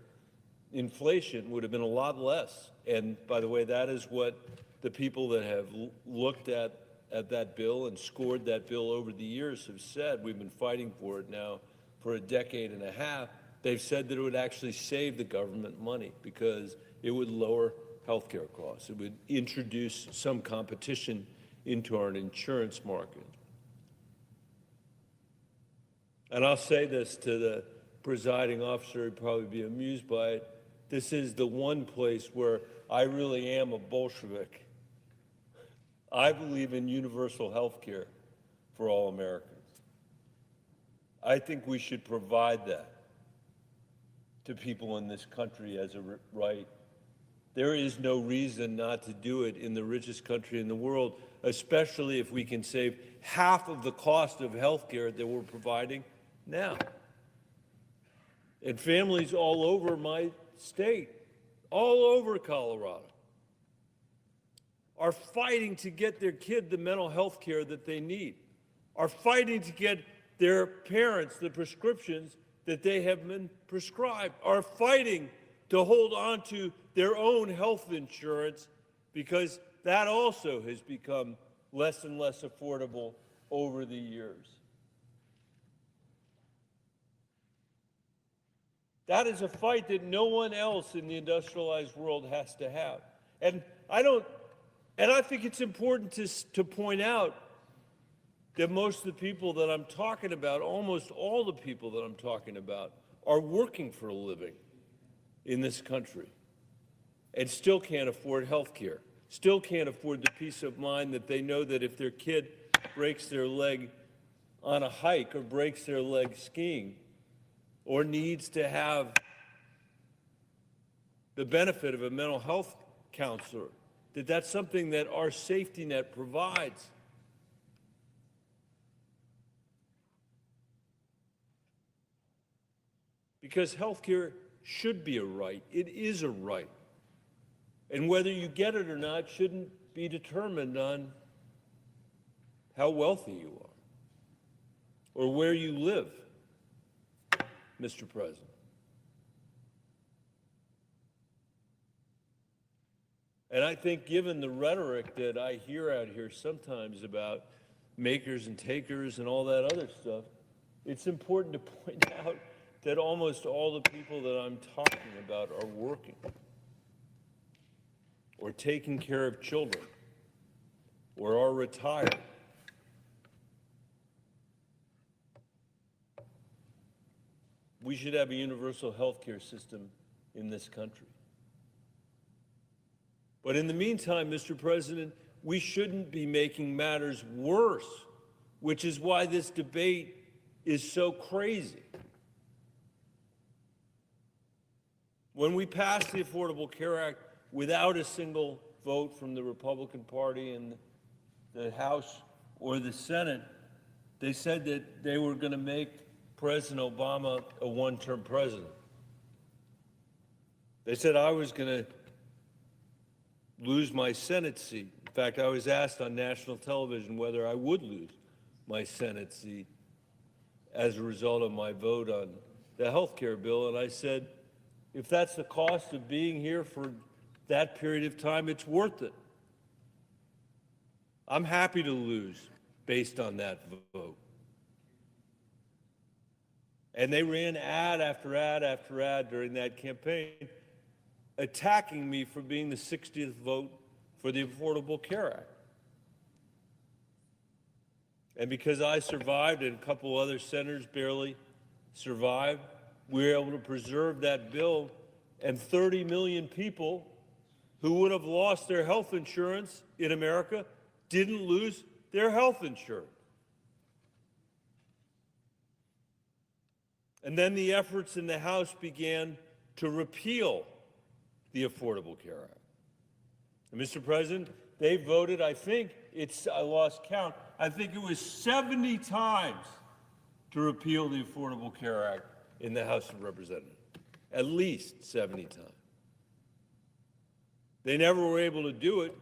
inflation would have been a lot less. And by the way, that is what the people that have looked at that bill and scored that bill over the years have said. We've been fighting for it now for a decade and a half. They've said that it would actually save the government money because it would lower healthcare costs. It would introduce some competition into our insurance market. And I'll say this to the presiding officer, he'd probably be amused by it. This is the one place where I really am a Bolshevik. I believe in universal health care for all Americans. I think we should provide that to people in this country as a right. There is no reason not to do it in the richest country in the world, especially if we can save half of the cost of health care that we're providing now. And families all over my state, all over Colorado, are fighting to get their kid the mental health care that they need, are fighting to get their parents the prescriptions that they have been prescribed, are fighting to hold on to their own health insurance because that also has become less and less affordable over the years. That is a fight that no one else in the industrialized world has to have. And I think it's important to point out that most of the people that I'm talking about, almost all the people that I'm talking about, are working for a living in this country and still can't afford health care, still can't afford the peace of mind that they know that if their kid breaks their leg on a hike or breaks their leg skiing or needs to have the benefit of a mental health counselor, that's something that our safety net provides. Because health care should be a right. It is a right. And whether you get it or not shouldn't be determined on how wealthy you are or where you live, Mr. President. And I think given the rhetoric that I hear out here sometimes about makers and takers and all that other stuff, it's important to point out that almost all the people that I'm talking about are working or taking care of children or are retired. We should have a universal health care system in this country. But in the meantime, Mr. President, we shouldn't be making matters worse, which is why this debate is so crazy. When we passed the Affordable Care Act without a single vote from the Republican Party in the House or the Senate, they said that they were going to make President Obama a one-term president. They said I was going to lose my Senate seat. In fact, I was asked on national television whether I would lose my Senate seat as a result of my vote on the health care bill, and I said, if that's the cost of being here for that period of time, it's worth it. I'm happy to lose based on that vote. And they ran ad after ad after ad during that campaign, attacking me for being the 60th vote for the Affordable Care Act. And because I survived and a couple other senators barely survived, we were able to preserve that bill, and 30 million people who would have lost their health insurance in America didn't lose their health insurance. And then the efforts in the House began to repeal the Affordable Care Act. And Mr. President, they voted, I lost count, I think it was 70 times to repeal the Affordable Care Act in the House of Representatives, at least 70 times. They never were able to do it,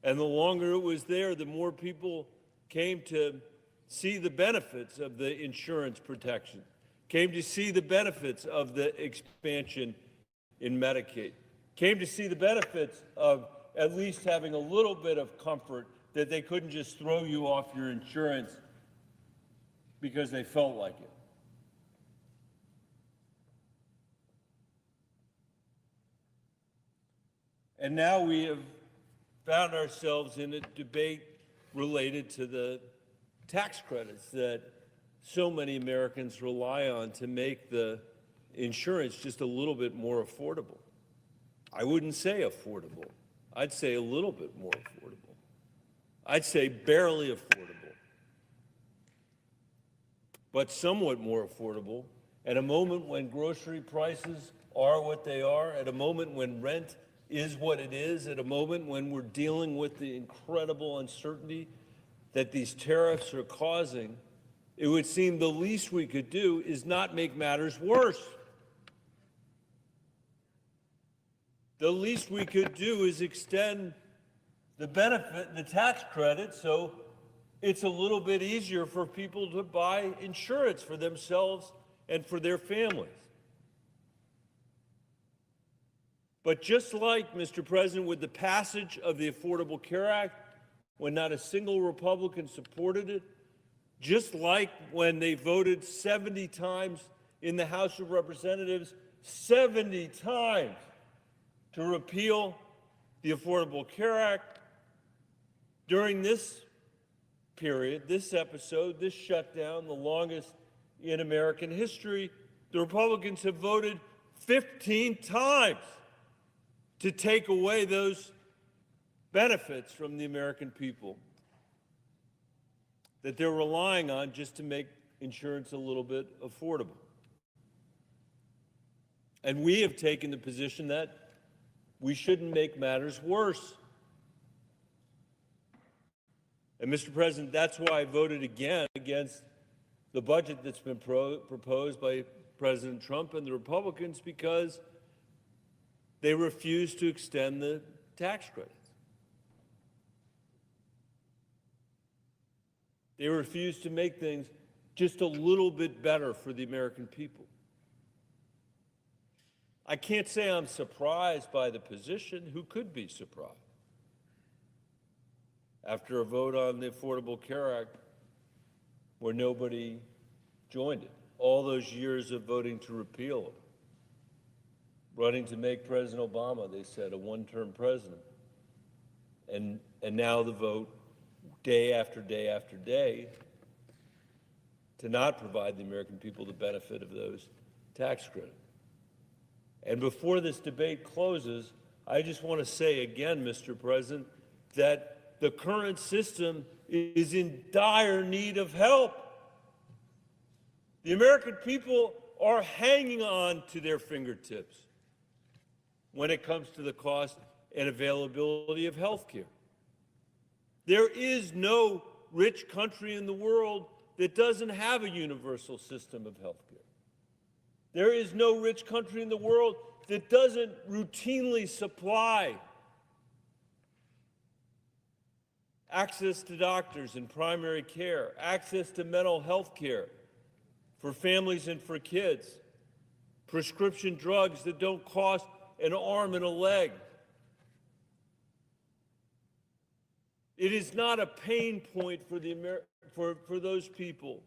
and the longer it was there, the more people came to see the benefits of the insurance protection, came to see the benefits of the expansion in Medicaid, came to see the benefits of at least having a little bit of comfort that they couldn't just throw you off your insurance because they felt like it. And now we have found ourselves in a debate related to the tax credits that so many Americans rely on to make the insurance just a little bit more affordable. I wouldn't say affordable. I'd say a little bit more affordable. I'd say barely affordable, but somewhat more affordable at a moment when grocery prices are what they are, at a moment when rent is what it is, at a moment when we're dealing with the incredible uncertainty that these tariffs are causing. It would seem the least we could do is not make matters worse. The least we could do is extend the benefit, the tax credit, so it's a little bit easier for people to buy insurance for themselves and for their families. But just like, Mr. President, with the passage of the Affordable Care Act, when not a single Republican supported it, just like when they voted 70 times in the House of Representatives, 70 times to repeal the Affordable Care Act, during this period, this episode, this shutdown, the longest in American history, the Republicans have voted 15 times to take away those benefits from the American people that they're relying on just to make insurance a little bit affordable. And we have taken the position that we shouldn't make matters worse. And Mr. President, that's why I voted again against the budget that's been proposed by President Trump and the Republicans, because they refuse to extend the tax credits. They refuse to make things just a little bit better for the American people. I can't say I'm surprised by the position. Who could be surprised? After a vote on the Affordable Care Act where nobody joined it, all those years of voting to repeal it, running to make President Obama, they said, a one-term president. And now the vote, day after day after day, to not provide the American people the benefit of those tax credits. And before this debate closes, I just want to say again, Mr. President, that the current system is in dire need of help. The American people are hanging on to their fingertips when it comes to the cost and availability of health care. There is no rich country in the world that doesn't have a universal system of health care. There is no rich country in the world that doesn't routinely supply access to doctors and primary care, access to mental health care for families and for kids, prescription drugs that don't cost an arm and a leg. It is not a pain point for for those people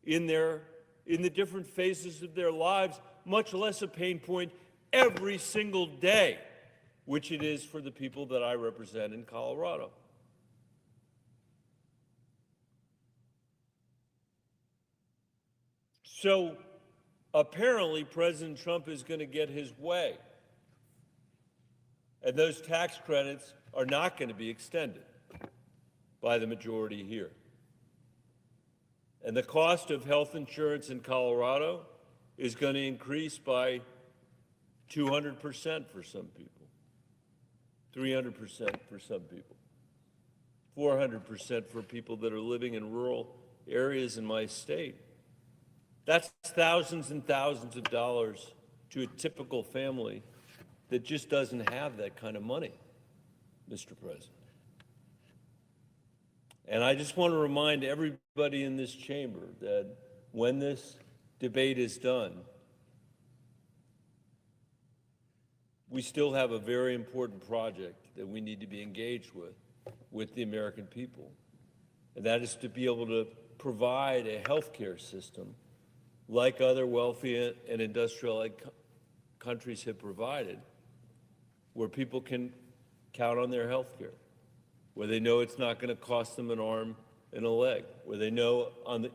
in the different phases of their lives, much less a pain point every single day, which it is for the people that I represent in Colorado. So apparently President Trump is going to get his way, and those tax credits are not going to be extended by the majority here. And the cost of health insurance in Colorado is going to increase by 200% for some people, 300% for some people, 400% for people that are living in rural areas in my state. That's thousands and thousands of dollars to a typical family that just doesn't have that kind of money, Mr. President. And I just want to remind everybody in this chamber that when this debate is done, we still have a very important project that we need to be engaged with the American people. And that is to be able to provide a health care system like other wealthy and industrialized countries have provided, where people can count on their health care, where they know it's not going to cost them an arm and a leg, where they know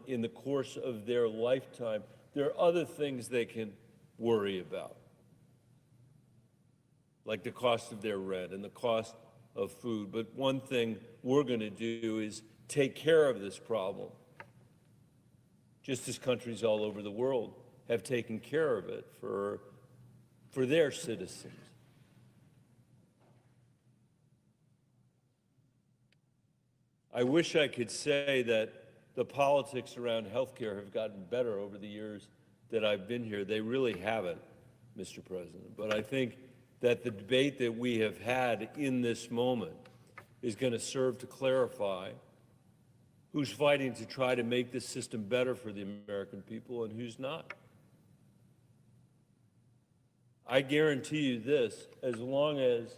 in the course of their lifetime there are other things they can worry about, like the cost of their rent and the cost of food. But one thing we're going to do is take care of this problem, just as countries all over the world have taken care of it for their citizens. I wish I could say that the politics around healthcare have gotten better over the years that I've been here. They really haven't, Mr. President. But I think that the debate that we have had in this moment is going to serve to clarify who's fighting to try to make this system better for the American people and who's not. I guarantee you this, as long as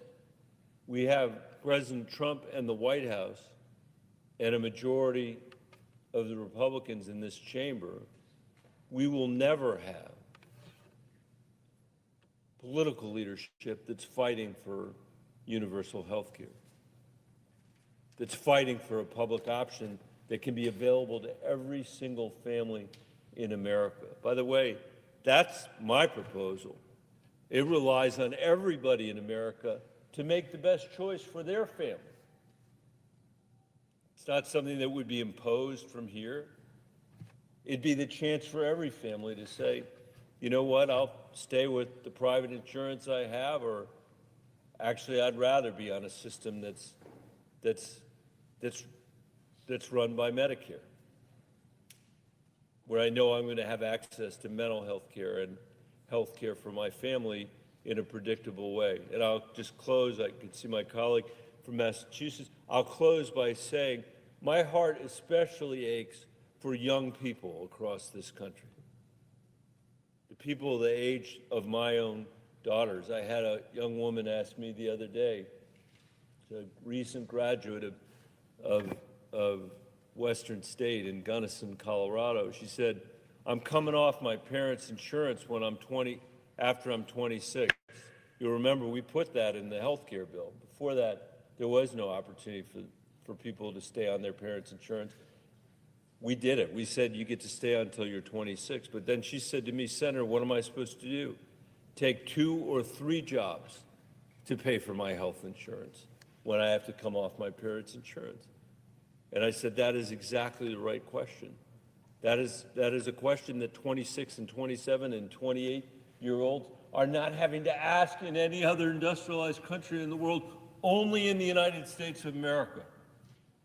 we have President Trump and the White House and a majority of the Republicans in this chamber, we will never have political leadership that's fighting for universal health care, that's fighting for a public option that can be available to every single family in America. By the way, that's my proposal. It relies on everybody in America to make the best choice for their family. It's not something that would be imposed from here. It'd be the chance for every family to say, you know what, I'll stay with the private insurance I have, or actually I'd rather be on a system that's run by Medicare, where I know I'm going to have access to mental health care and health care for my family in a predictable way. And I'll just close. I can see my colleague from Massachusetts. I'll close by saying my heart especially aches for young people across this country, the people the age of my own daughters. I had a young woman ask me the other day, a recent graduate of Western State in Gunnison, Colorado. She said, I'm coming off my parents' insurance when after I'm 26. You'll remember we put that in the health care bill. Before that, there was no opportunity for people to stay on their parents' insurance. We did it. We said you get to stay until you're 26. But then she said to me, Senator, what am I supposed to do? Take 2 or 3 jobs to pay for my health insurance when I have to come off my parents' insurance? And I said, that is exactly the right question. That is a question that 26 and 27 and 28-year-olds are not having to ask in any other industrialized country in the world, only in the United States of America.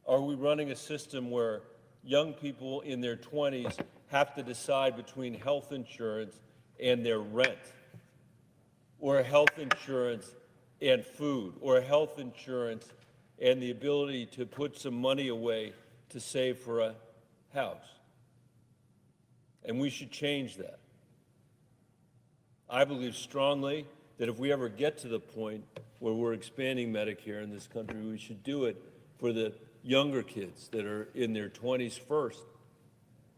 Are we running a system where young people in their 20s have to decide between health insurance and their rent, or health insurance and food, or health insurance and the ability to put some money away to save for a house? And we should change that. I believe strongly that if we ever get to the point where we're expanding Medicare in this country, we should do it for the younger kids that are in their 20s first,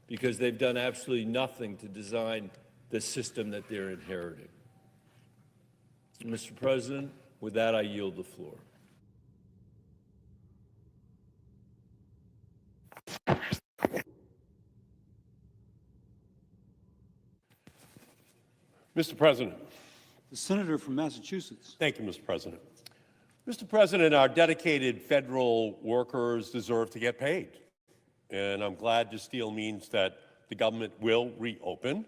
because they've done absolutely nothing to design the system that they're inheriting. Mr. President, with that, I yield the floor. Mr. President. The senator from Massachusetts. Thank you, Mr. President. Mr. President, our dedicated federal workers deserve to get paid. And I'm glad this deal means that the government will reopen,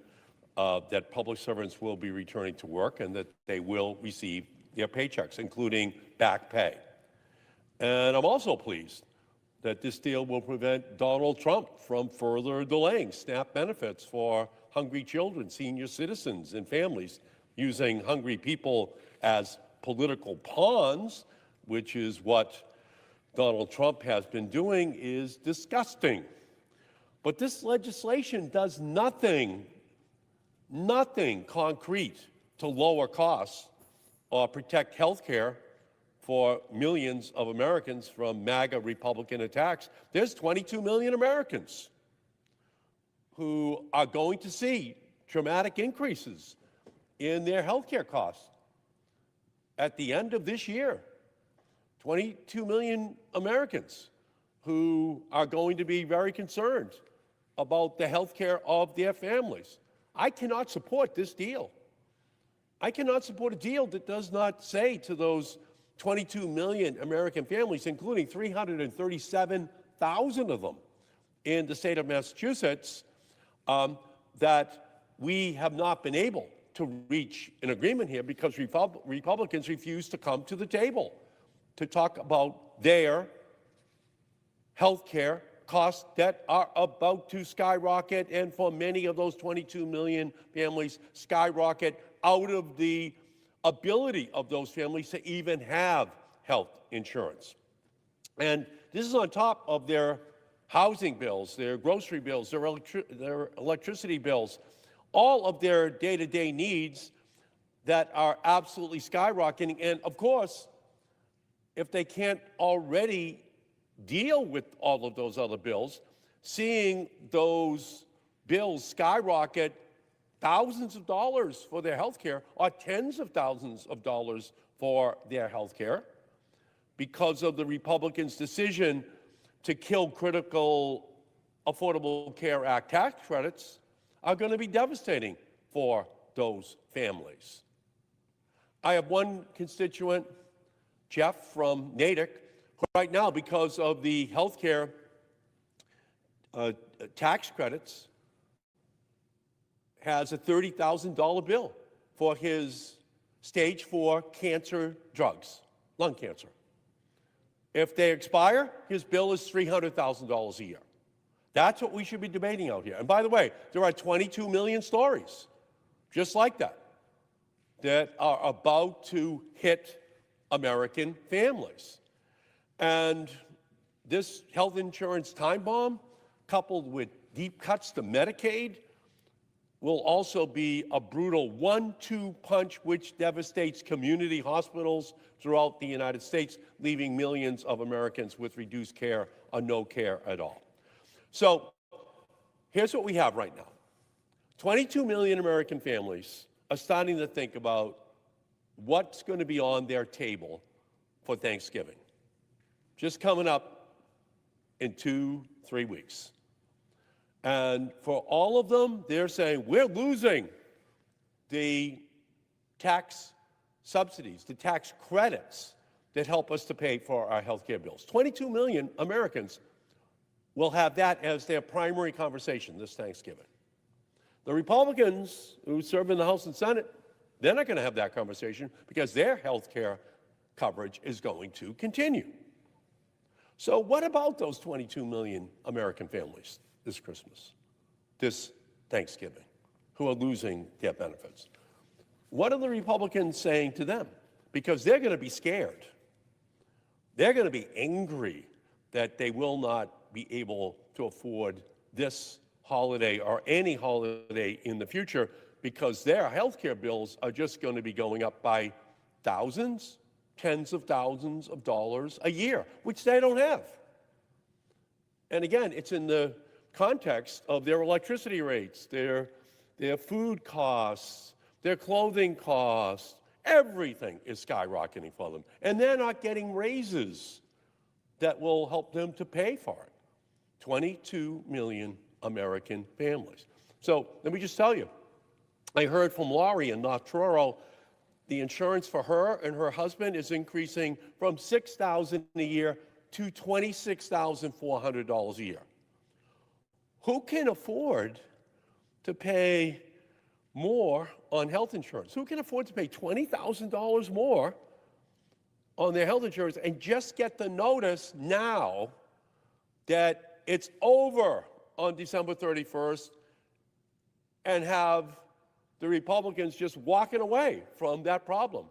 that public servants will be returning to work, and that they will receive their paychecks, including back pay. And I'm also pleased that this deal will prevent Donald Trump from further delaying SNAP benefits for hungry children, senior citizens, and families, using hungry people as political pawns, which is what Donald Trump has been doing, is disgusting. But this legislation does nothing concrete to lower costs or protect health care for millions of Americans from MAGA Republican attacks. There's 22 million Americans who are going to see dramatic increases in their health care costs at the end of this year. 22 million Americans who are going to be very concerned about the health care of their families. I cannot support this deal. I cannot support a deal that does not say to those 22 million American families, including 337,000 of them in the state of Massachusetts, that we have not been able to reach an agreement here because Republicans refuse to come to the table to talk about their health care costs that are about to skyrocket, and for many of those 22 million families, skyrocket out of the ability of those families to even have health insurance. And this is on top of their housing bills, their grocery bills, their electricity bills, all of their day-to-day needs that are absolutely skyrocketing. And of course, if they can't already deal with all of those other bills, seeing those bills skyrocket thousands of dollars for their health care, or tens of thousands of dollars for their health care, because of the Republicans' decision to kill critical Affordable Care Act tax credits, are going to be devastating for those families. I have one constituent, Jeff from Natick, who right now, because of the health care tax credits, has a $30,000 bill for his stage 4 cancer drugs, lung cancer. If they expire, his bill is $300,000 a year. That's what we should be debating out here. And by the way, there are 22 million stories just like that that are about to hit American families. And this health insurance time bomb, coupled with deep cuts to Medicaid, will also be a brutal 1-2 punch which devastates community hospitals throughout the United States, leaving millions of Americans with reduced care or no care at all. So here's what we have right now. 22 million American families are starting to think about what's going to be on their table for Thanksgiving. Just coming up in 2-3 weeks. And for all of them, they're saying, we're losing the tax subsidies, the tax credits that help us to pay for our health care bills. 22 million Americans will have that as their primary conversation this Thanksgiving. The Republicans who serve in the House and Senate, they're not going to have that conversation because their health care coverage is going to continue. So what about those 22 million American families this Christmas, this Thanksgiving, who are losing their benefits? What are the Republicans saying to them? Because they're going to be scared. They're going to be angry that they will not be able to afford this holiday or any holiday in the future because their health care bills are just going to be going up by thousands, tens of thousands of dollars a year, which they don't have. And again, it's in the context of their electricity rates, their food costs, their clothing costs. Everything is skyrocketing for them. And they're not getting raises that will help them to pay for it. 22 million American families. So let me just tell you, I heard from Laurie in North Truro, the insurance for her and her husband is increasing from $6,000 a year to $26,400 a year. Who can afford to pay more on health insurance? Who can afford to pay $20,000 more on their health insurance and just get the notice now that it's over on December 31st and have the Republicans just walking away from that problem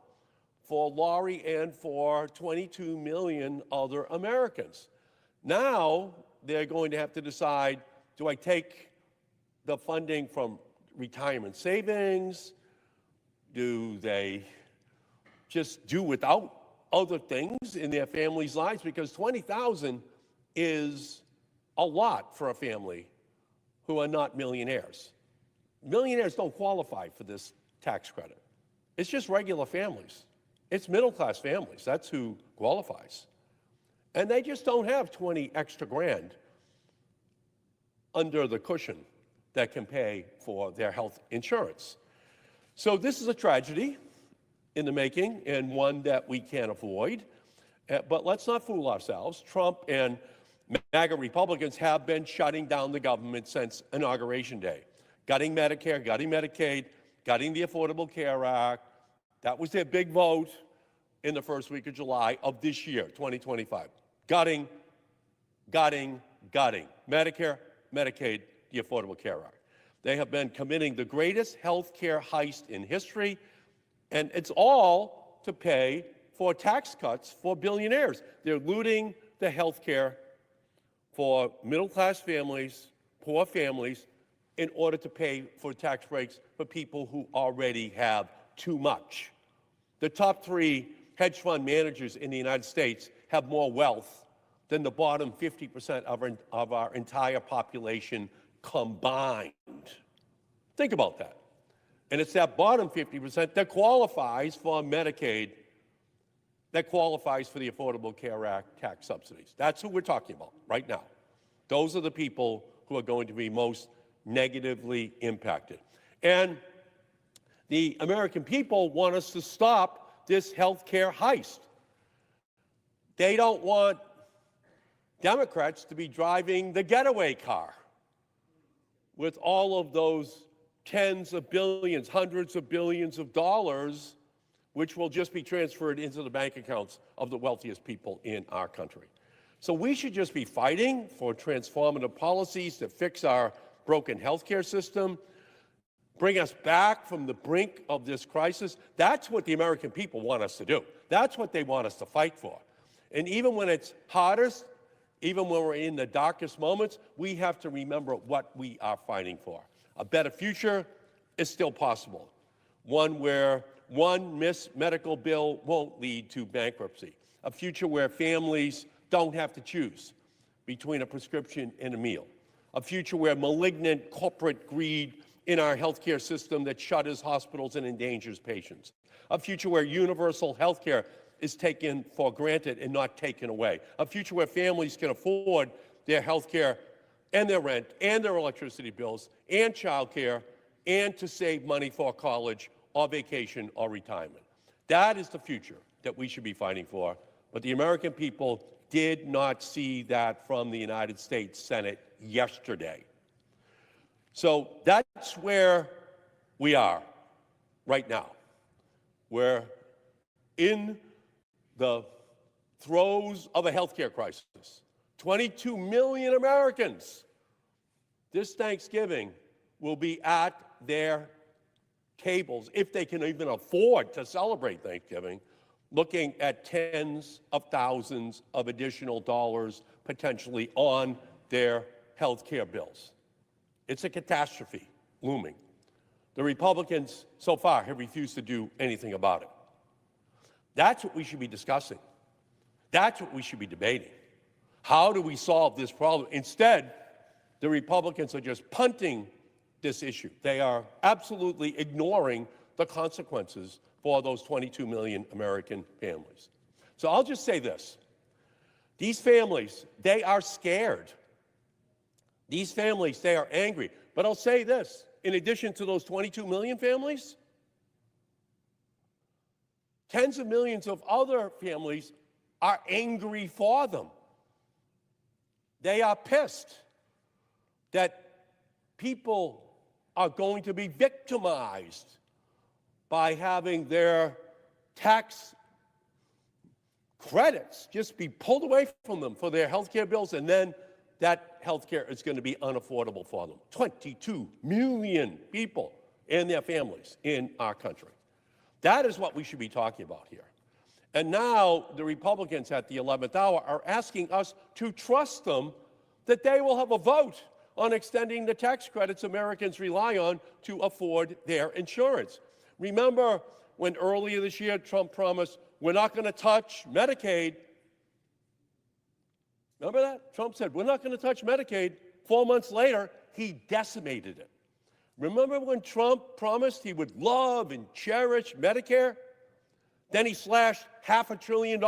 for Laurie and for 22 million other Americans? Now they're going to have to decide, do I take the funding from retirement savings? Do they just do without other things in their family's lives? Because $20,000 is a lot for a family who are not millionaires. Millionaires don't qualify for this tax credit. It's just regular families. It's middle-class families. That's who qualifies. And they just don't have 20 extra grand under the cushion that can pay for their health insurance. So this is a tragedy in the making and one that we can't avoid. But let's not fool ourselves. Trump and MAGA Republicans have been shutting down the government since Inauguration Day. Gutting Medicare, gutting Medicaid, gutting the Affordable Care Act. That was their big vote in the first week of July of this year, 2025. Gutting, gutting, gutting. Medicare, Medicaid, the Affordable Care Act. They have been committing the greatest health care heist in history, and it's all to pay for tax cuts for billionaires. They're looting the health care for middle-class families, poor families, in order to pay for tax breaks for people who already have too much. The top 3 hedge fund managers in the United States have more wealth than the bottom 50% of our entire population combined. Think about that. And it's that bottom 50% that qualifies for Medicaid, that qualifies for the Affordable Care Act tax subsidies. That's who we're talking about right now. Those are the people who are going to be most negatively impacted. And the American people want us to stop this health care heist. They don't want Democrats to be driving the getaway car with all of those tens of billions, hundreds of billions of dollars, which will just be transferred into the bank accounts of the wealthiest people in our country. So we should just be fighting for transformative policies to fix our broken healthcare system, bring us back from the brink of this crisis. That's what the American people want us to do. That's what they want us to fight for. And even when it's hardest, even when we're in the darkest moments, we have to remember what we are fighting for. A better future is still possible. One where one missed medical bill won't lead to bankruptcy. A future where families don't have to choose between a prescription and a meal. A future where malignant corporate greed in our healthcare system that shutters hospitals and endangers patients. A future where universal healthcare is taken for granted and not taken away. A future where families can afford their healthcare and their rent and their electricity bills and childcare and to save money for college or vacation or retirement. That is the future that we should be fighting for. But the American people did not see that from the United States Senate yesterday. So that's where we are right now. We're in the throes of a healthcare crisis. 22 million Americans this Thanksgiving will be at their tables, if they can even afford to celebrate Thanksgiving, looking at tens of thousands of additional dollars potentially on their health care bills. It's a catastrophe looming. The Republicans so far have refused to do anything about it. That's what we should be discussing. That's what we should be debating. How do we solve this problem? Instead, the Republicans are just punting this issue. They are absolutely ignoring the consequences for those 22 million American families. So I'll just say this. These families, they are scared. These families, they are angry. But I'll say this, in addition to those 22 million families, tens of millions of other families are angry for them. They are pissed that people are going to be victimized by having their tax credits just be pulled away from them for their health care bills, and then that health care is going to be unaffordable for them. 22 million people and their families in our country. That is what we should be talking about here. And now the Republicans at the 11th hour are asking us to trust them that they will have a vote on extending the tax credits Americans rely on to afford their insurance. Remember when earlier this year Trump promised, we're not going to touch Medicaid. Remember that? Trump said, we're not going to touch Medicaid. 4 months later, he decimated it. Remember when Trump promised he would love and cherish Medicare? Then he slashed $500 billion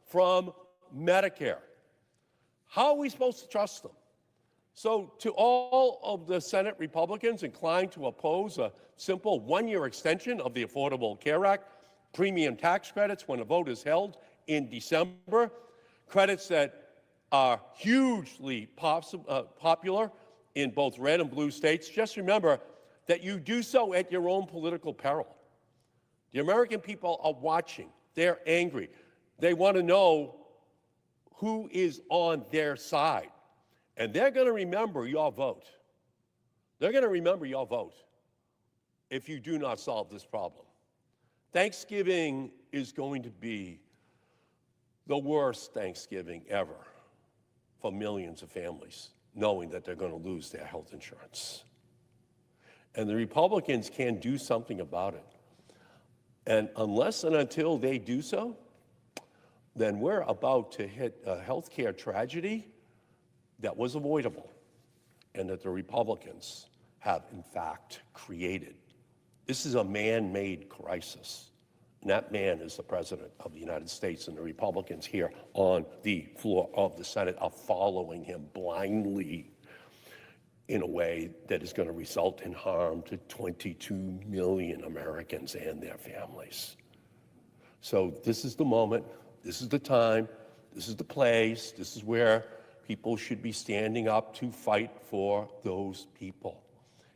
from Medicare. How are we supposed to trust them? So to all of the Senate Republicans inclined to oppose a simple one-year extension of the Affordable Care Act, premium tax credits when a vote is held in December, credits that are hugely popular in both red and blue states, just remember that you do so at your own political peril. The American people are watching. They're angry. They want to know who is on their side. And they're going to remember your vote. They're going to remember your vote if you do not solve this problem. Thanksgiving is going to be the worst Thanksgiving ever for millions of families, knowing that they're going to lose their health insurance. And the Republicans can do something about it. And unless and until they do so, then we're about to hit a healthcare tragedy that was avoidable and that the Republicans have, in fact, created. This is a man-made crisis. And that man is the President of the United States, and the Republicans here on the floor of the Senate are following him blindly in a way that is going to result in harm to 22 million Americans and their families. So this is the moment, this is the time, this is the place, this is where people should be standing up to fight for those people.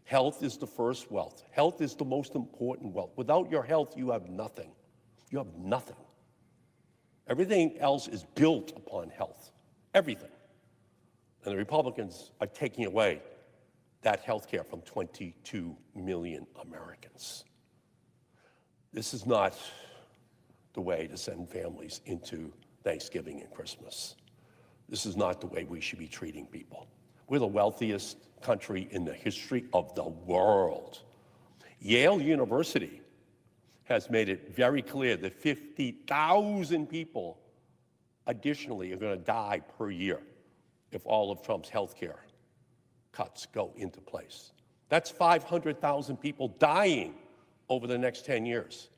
Health is the first wealth. Health is the most important wealth. Without your health, you have nothing. You have nothing. Everything else is built upon health. Everything. And the Republicans are taking away that health care from 22 million Americans. This is not the way to send families into Thanksgiving and Christmas. This is not the way we should be treating people. We're the wealthiest country in the history of the world. Yale University has made it very clear that 50,000 people additionally are going to die per year if all of Trump's health care cuts go into place. That's 500,000 people dying over the next 10 years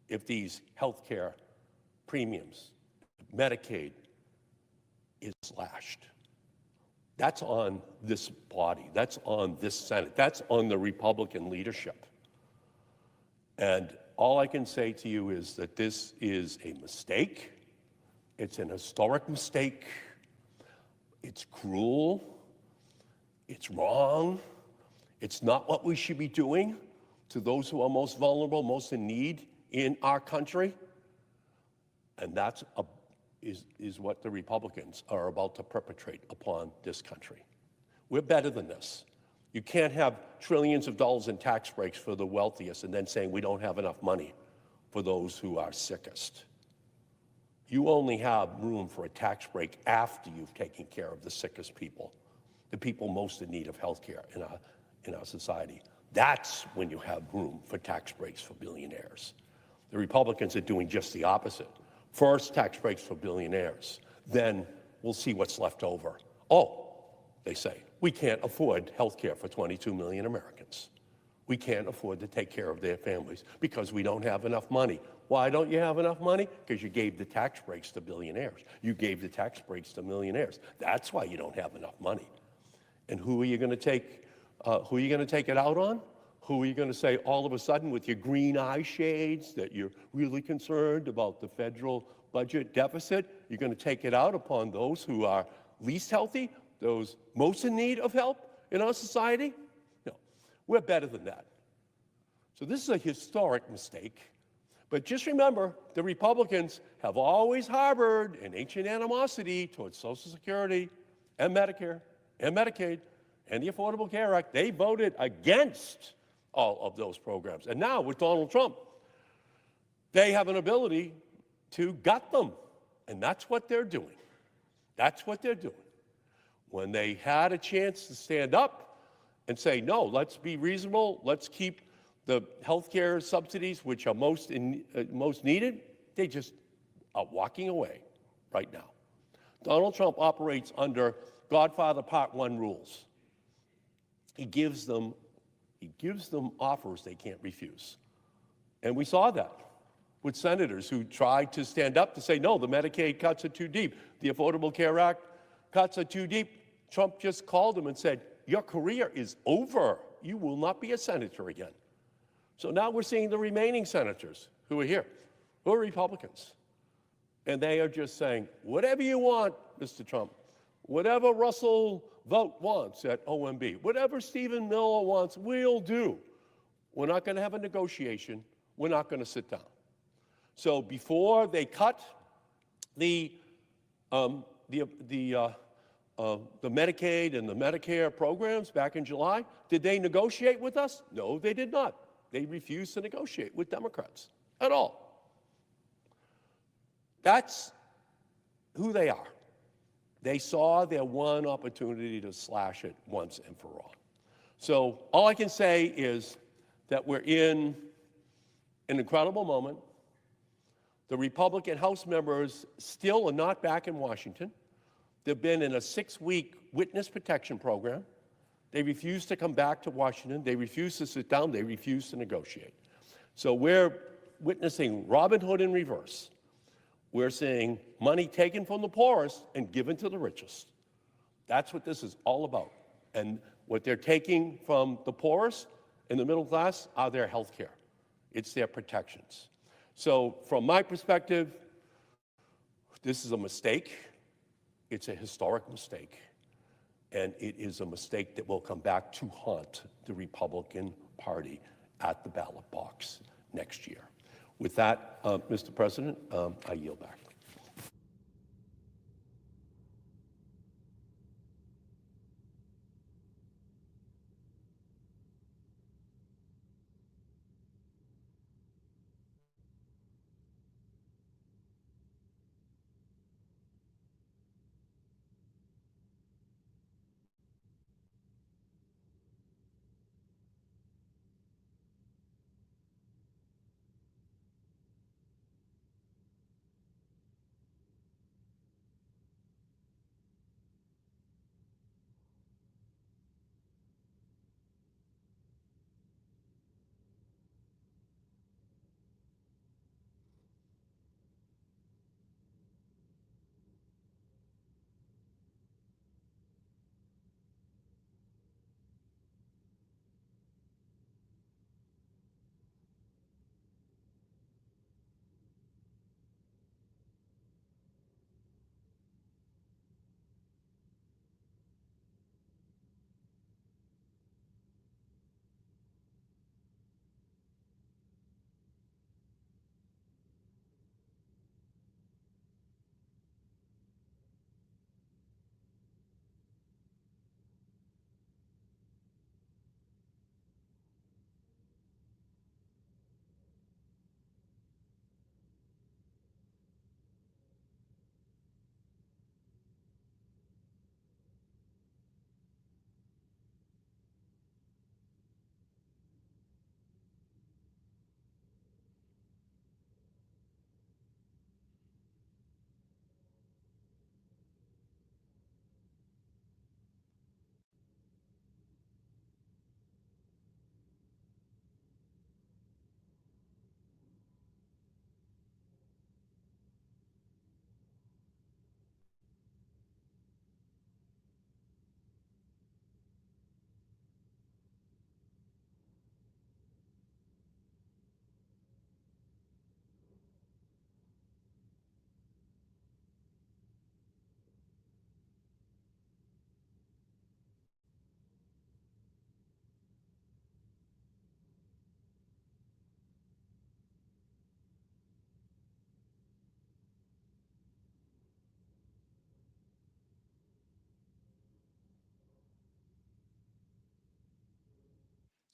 if these health care premiums, Medicaid, is slashed. That's on this body. That's on this Senate. That's on the Republican leadership. And all I can say to you is that this is a mistake. It's an historic mistake. It's cruel. It's wrong. It's not what we should be doing to those who are most vulnerable, most in need in our country. And that's is what the Republicans are about to perpetrate upon this country. We're better than this. You can't have trillions of dollars in tax breaks for the wealthiest and then saying we don't have enough money for those who are sickest. You only have room for a tax break after you've taken care of the sickest people, the people most in need of health care in our society. That's when you have room for tax breaks for billionaires. The Republicans are doing just the opposite. First, tax breaks for billionaires. Then we'll see what's left over. Oh, they say, we can't afford health care for 22 million Americans. We can't afford to take care of their families because we don't have enough money. Why don't you have enough money? Because you gave the tax breaks to billionaires. You gave the tax breaks to millionaires. That's why you don't have enough money. And who are you going to take? Who are you going to take it out on? Who are you going to say all of a sudden with your green eye shades that you're really concerned about the federal budget deficit? You're going to take it out upon those who are least healthy, those most in need of help in our society? No, we're better than that. So this is a historic mistake. But just remember, the Republicans have always harbored an ancient animosity towards Social Security and Medicare and Medicaid and the Affordable Care Act. They voted against all of those programs. And now with Donald Trump, they have an ability to gut them. And that's what they're doing. That's what they're doing. When they had a chance to stand up and say, no, let's be reasonable, let's keep the health care subsidies, which are most needed, they just are walking away right now. Donald Trump operates under Godfather Part 1 rules. He gives them offers they can't refuse. And we saw that with senators who tried to stand up to say, no, the Medicaid cuts are too deep. The Affordable Care Act cuts are too deep. Trump just called them and said, your career is over. You will not be a senator again. So now we're seeing the remaining senators who are here, who are Republicans. And they are just saying, whatever you want, Mr. Trump, whatever Russell Vogt wants at OMB, whatever Stephen Miller wants, we'll do. We're not going to have a negotiation. We're not going to sit down. So before they cut the Medicaid and the Medicare programs back in July, did they negotiate with us? No, they did not. They refused to negotiate with Democrats at all. That's who they are. They saw their one opportunity to slash it once and for all. So all I can say is that we're in an incredible moment. The Republican House members still are not back in Washington. They've been in a 6-week witness protection program. They refuse to come back to Washington. They refuse to sit down. They refuse to negotiate. So we're witnessing Robin Hood in reverse. We're seeing money taken from the poorest and given to the richest. That's what this is all about. And what they're taking from the poorest and the middle class are their health care. It's their protections. So from my perspective, this is a mistake. It's a historic mistake. And it is a mistake that will come back to haunt the Republican Party at the ballot box next year. With that, Mr. President, I yield back.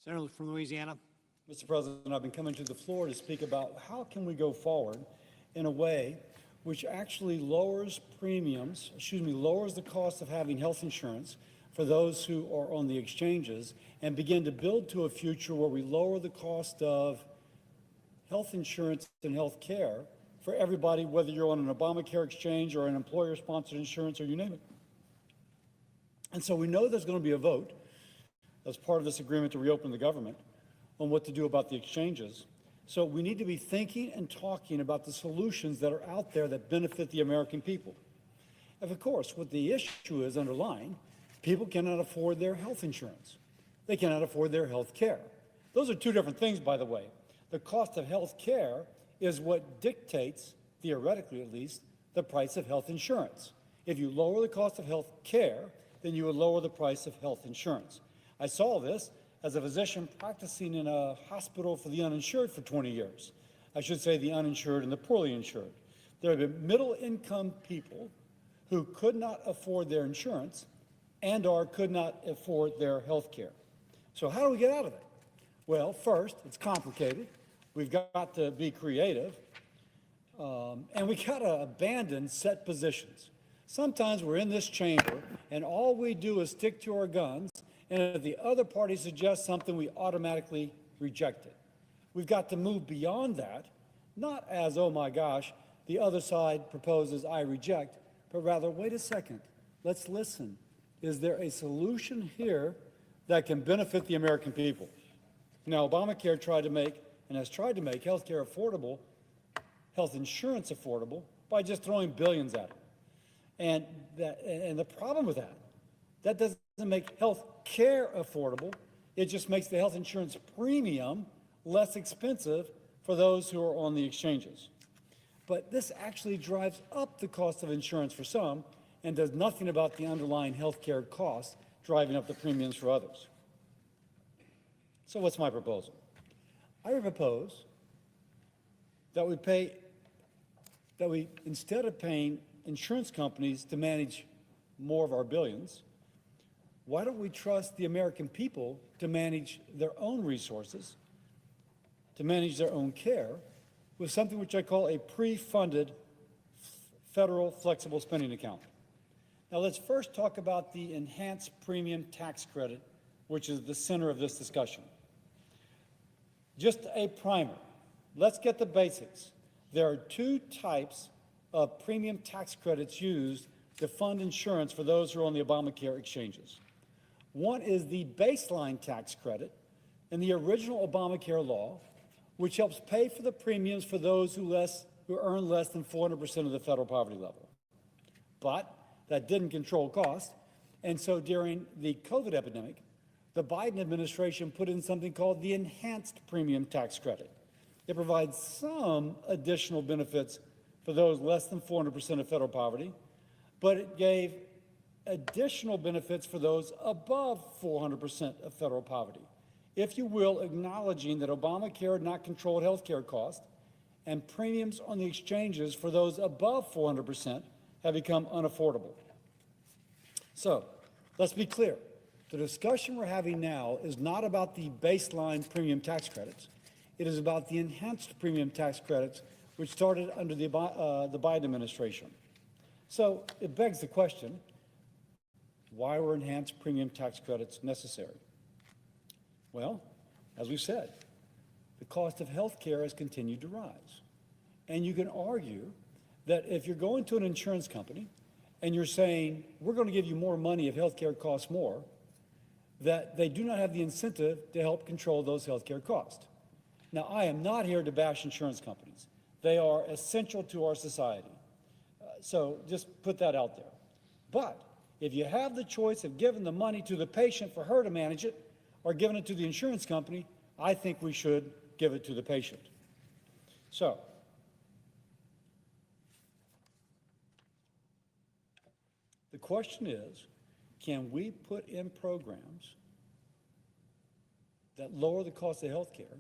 Senator from Louisiana. Mr. President, I've been coming to the floor to speak about how can we go forward in a way which actually lowers lowers the cost of having health insurance for those who are on the exchanges and begin to build to a future where we lower the cost of health insurance and health care for everybody, whether you're on an Obamacare exchange or an employer-sponsored insurance or you name it. And so we know there's going to be a vote as part of this agreement to reopen the government on what to do about the exchanges. So we need to be thinking and talking about the solutions that are out there that benefit the American people. And of course, what the issue is underlying, people cannot afford their health insurance. They cannot afford their health care. Those are two different things, by the way. The cost of health care is what dictates, theoretically at least, the price of health insurance. If you lower the cost of health care, then you would lower the price of health insurance. I saw this as a physician practicing in a hospital for the uninsured for 20 years. I should say the uninsured and the poorly insured. There have been middle-income people who could not afford their insurance and/or could not afford their health care. So how do we get out of it? Well, first, it's complicated. We've got to be creative, and we got to abandon set positions. Sometimes we're in this chamber, and all we do is stick to our guns, and if the other party suggests something, we automatically reject it. We've got to move beyond that, not as, oh my gosh, the other side proposes, I reject, but rather, wait a second, let's listen. Is there a solution here that can benefit the American people? Now, Obamacare tried to make, and has tried to make, health care affordable, health insurance affordable, by just throwing billions at it. And the problem with that doesn't make health care affordable. It just makes the health insurance premium less expensive for those who are on the exchanges. But this actually drives up the cost of insurance for some and does nothing about the underlying health care costs driving up the premiums for others. So what's my proposal? I would propose that we, instead of paying insurance companies to manage more of our billions, why don't we trust the American people to manage their own resources, to manage their own care, with something which I call a pre-funded federal flexible spending account. Now let's first talk about the enhanced premium tax credit, which is the center of this discussion. Just a primer. Let's get the basics. There are two types of premium tax credits used to fund insurance for those who are on the Obamacare exchanges. One is the baseline tax credit in the original Obamacare law, which helps pay for the premiums for those who earn less than 400% of the federal poverty level. But that didn't control costs, and so during the COVID epidemic, the Biden administration put in something called the enhanced premium tax credit. It provides some additional benefits for those less than 400% of federal poverty, but it gave additional benefits for those above 400% of federal poverty. If you will, acknowledging that Obamacare had not controlled health care costs and premiums on the exchanges for those above 400% have become unaffordable. So let's be clear. The discussion we're having now is not about the baseline premium tax credits. It is about the enhanced premium tax credits, which started under the Biden administration. So it begs the question, why were enhanced premium tax credits necessary? Well, as we said, the cost of health care has continued to rise. And you can argue that if you're going to an insurance company and you're saying, we're going to give you more money if health care costs more, that they do not have the incentive to help control those health care costs. Now, I am not here to bash insurance companies. They are essential to our society. So just put that out there. But if you have the choice of giving the money to the patient for her to manage it or giving it to the insurance company, I think we should give it to the patient. So the question is, can we put in programs that lower the cost of health care?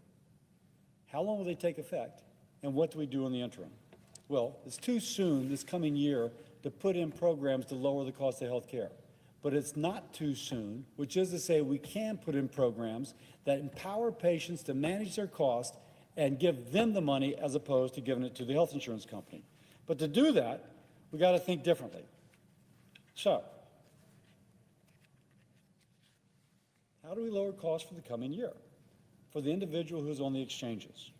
How long will they take effect? And what do we do in the interim? Well, it's too soon this coming year to put in programs to lower the cost of health care. but it's not too soon, which is to say we can put in programs that empower patients to manage their costs and give them the money as opposed to giving it to the health insurance company. But to do that, we got to think differently. So, how do we lower costs for the coming year for the individual who's on the exchanges?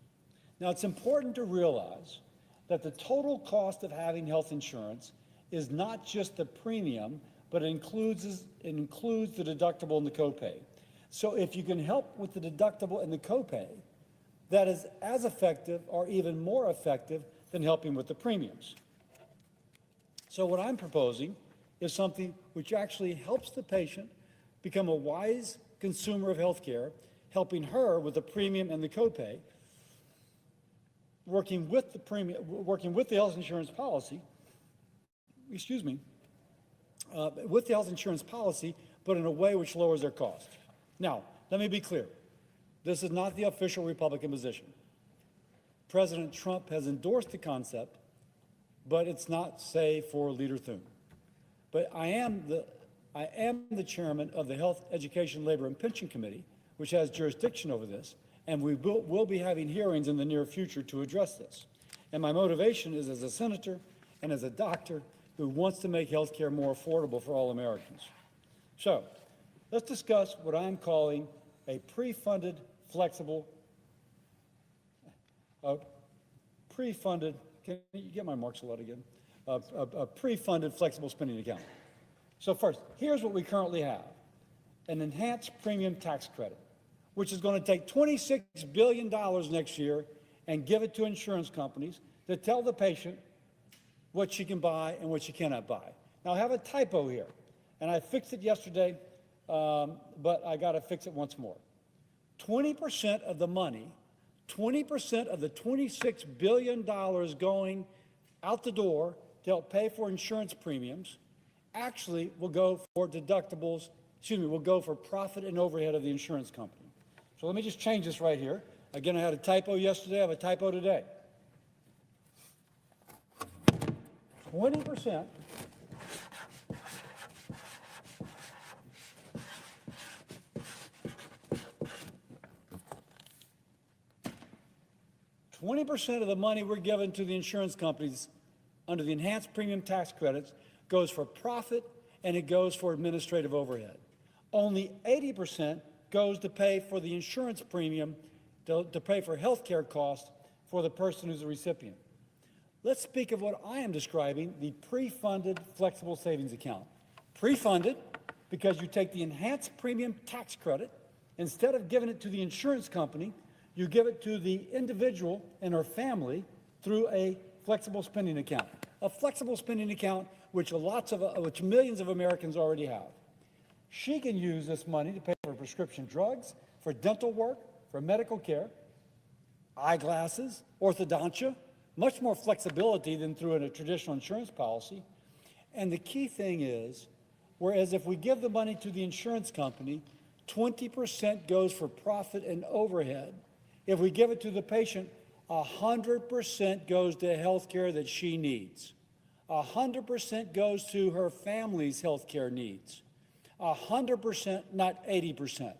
Now, it's important to realize that the total cost of having health insurance is not just the premium, but it includes the deductible and the copay. So if you can help with the deductible and the copay, that is as effective or even more effective than helping with the premiums. So what I'm proposing is something which actually helps the patient become a wise consumer of health care, helping her with the premium and the copay, working with the health insurance policy, with the health insurance policy, but in a way which lowers their cost. Now, let me be clear. This is not the official Republican position. President Trump has endorsed the concept, but it's not, say, for Leader Thune. But I am the chairman of the Health, Education, Labor, and Pension Committee, which has jurisdiction over this, and we will be having hearings in the near future to address this. And my motivation is as a senator and as a doctor who wants to make health care more affordable for all Americans. So let's discuss what I'm calling a pre-funded flexible, can you get my marks a lot again? A pre-funded flexible spending account. So first, here's what we currently have: an enhanced premium tax credit, which is going to take $26 billion next year and give it to insurance companies to tell the patient what she can buy and what she cannot buy. Now, I have a typo here, and I fixed it yesterday, but I got to fix it once more. 20% of the money, 20% of the $26 billion going out the door to help pay for insurance premiums actually will go for deductibles, will go for profit and overhead of the insurance company. So let me just change this right here. Again, I had a typo yesterday, I have a typo today. 20%. 20% of the money we're giving to the insurance companies under the enhanced premium tax credits goes for profit and it goes for administrative overhead. Only 80% goes to pay for the insurance premium, to pay for health care costs for the person who's a recipient. Let's speak of what I am describing, the pre-funded flexible savings account. Pre-funded because you take the enhanced premium tax credit, instead of giving it to the insurance company, you give it to the individual and her family through a flexible spending account. A flexible spending account which millions of Americans already have. She can use this money to pay for prescription drugs, for dental work, for medical care, eyeglasses, orthodontia, much more flexibility than through a traditional insurance policy. And the key thing is, whereas if we give the money to the insurance company, 20% goes for profit and overhead. If we give it to the patient, 100% goes to health care that she needs. 100% goes to her family's health care needs. 100%, not 80%.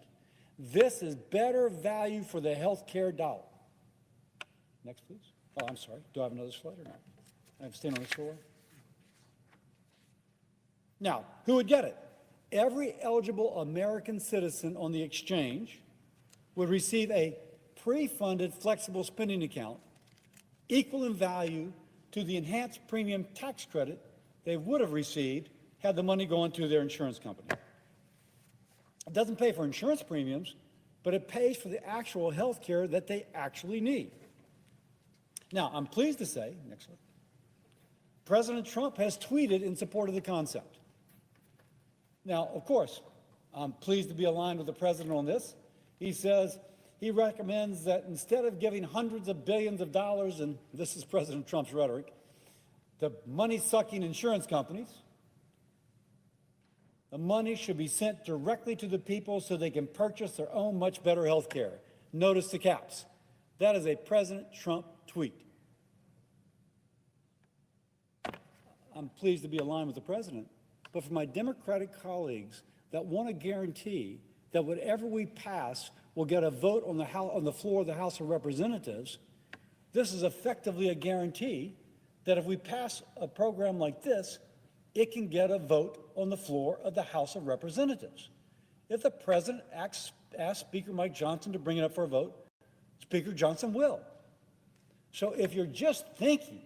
This is better value for the health care dollar. Next, please. Oh, I'm sorry. Do I have another slide or not? I have to stand on this floor. Now, who would get it? Every eligible American citizen on the exchange would receive a pre-funded flexible spending account equal in value to the enhanced premium tax credit they would have received had the money gone to their insurance company. It doesn't pay for insurance premiums, but it pays for the actual health care that they actually need. Now, I'm pleased to say, next slide, President Trump has tweeted in support of the concept. Now, of course, I'm pleased to be aligned with the president on this. He says he recommends that instead of giving hundreds of billions of dollars, and this is President Trump's rhetoric, to money-sucking insurance companies, the money should be sent directly to the people so they can purchase their own much better health care. Notice the caps. That is a President Trump tweet. I'm pleased to be aligned with the president, but for my Democratic colleagues that want to guarantee that whatever we pass will get a vote on the floor of the House of Representatives, this is effectively a guarantee that if we pass a program like this, it can get a vote on the floor of the House of Representatives. If the president asks Speaker Mike Johnson to bring it up for a vote, Speaker Johnson will. So if you're just thinking,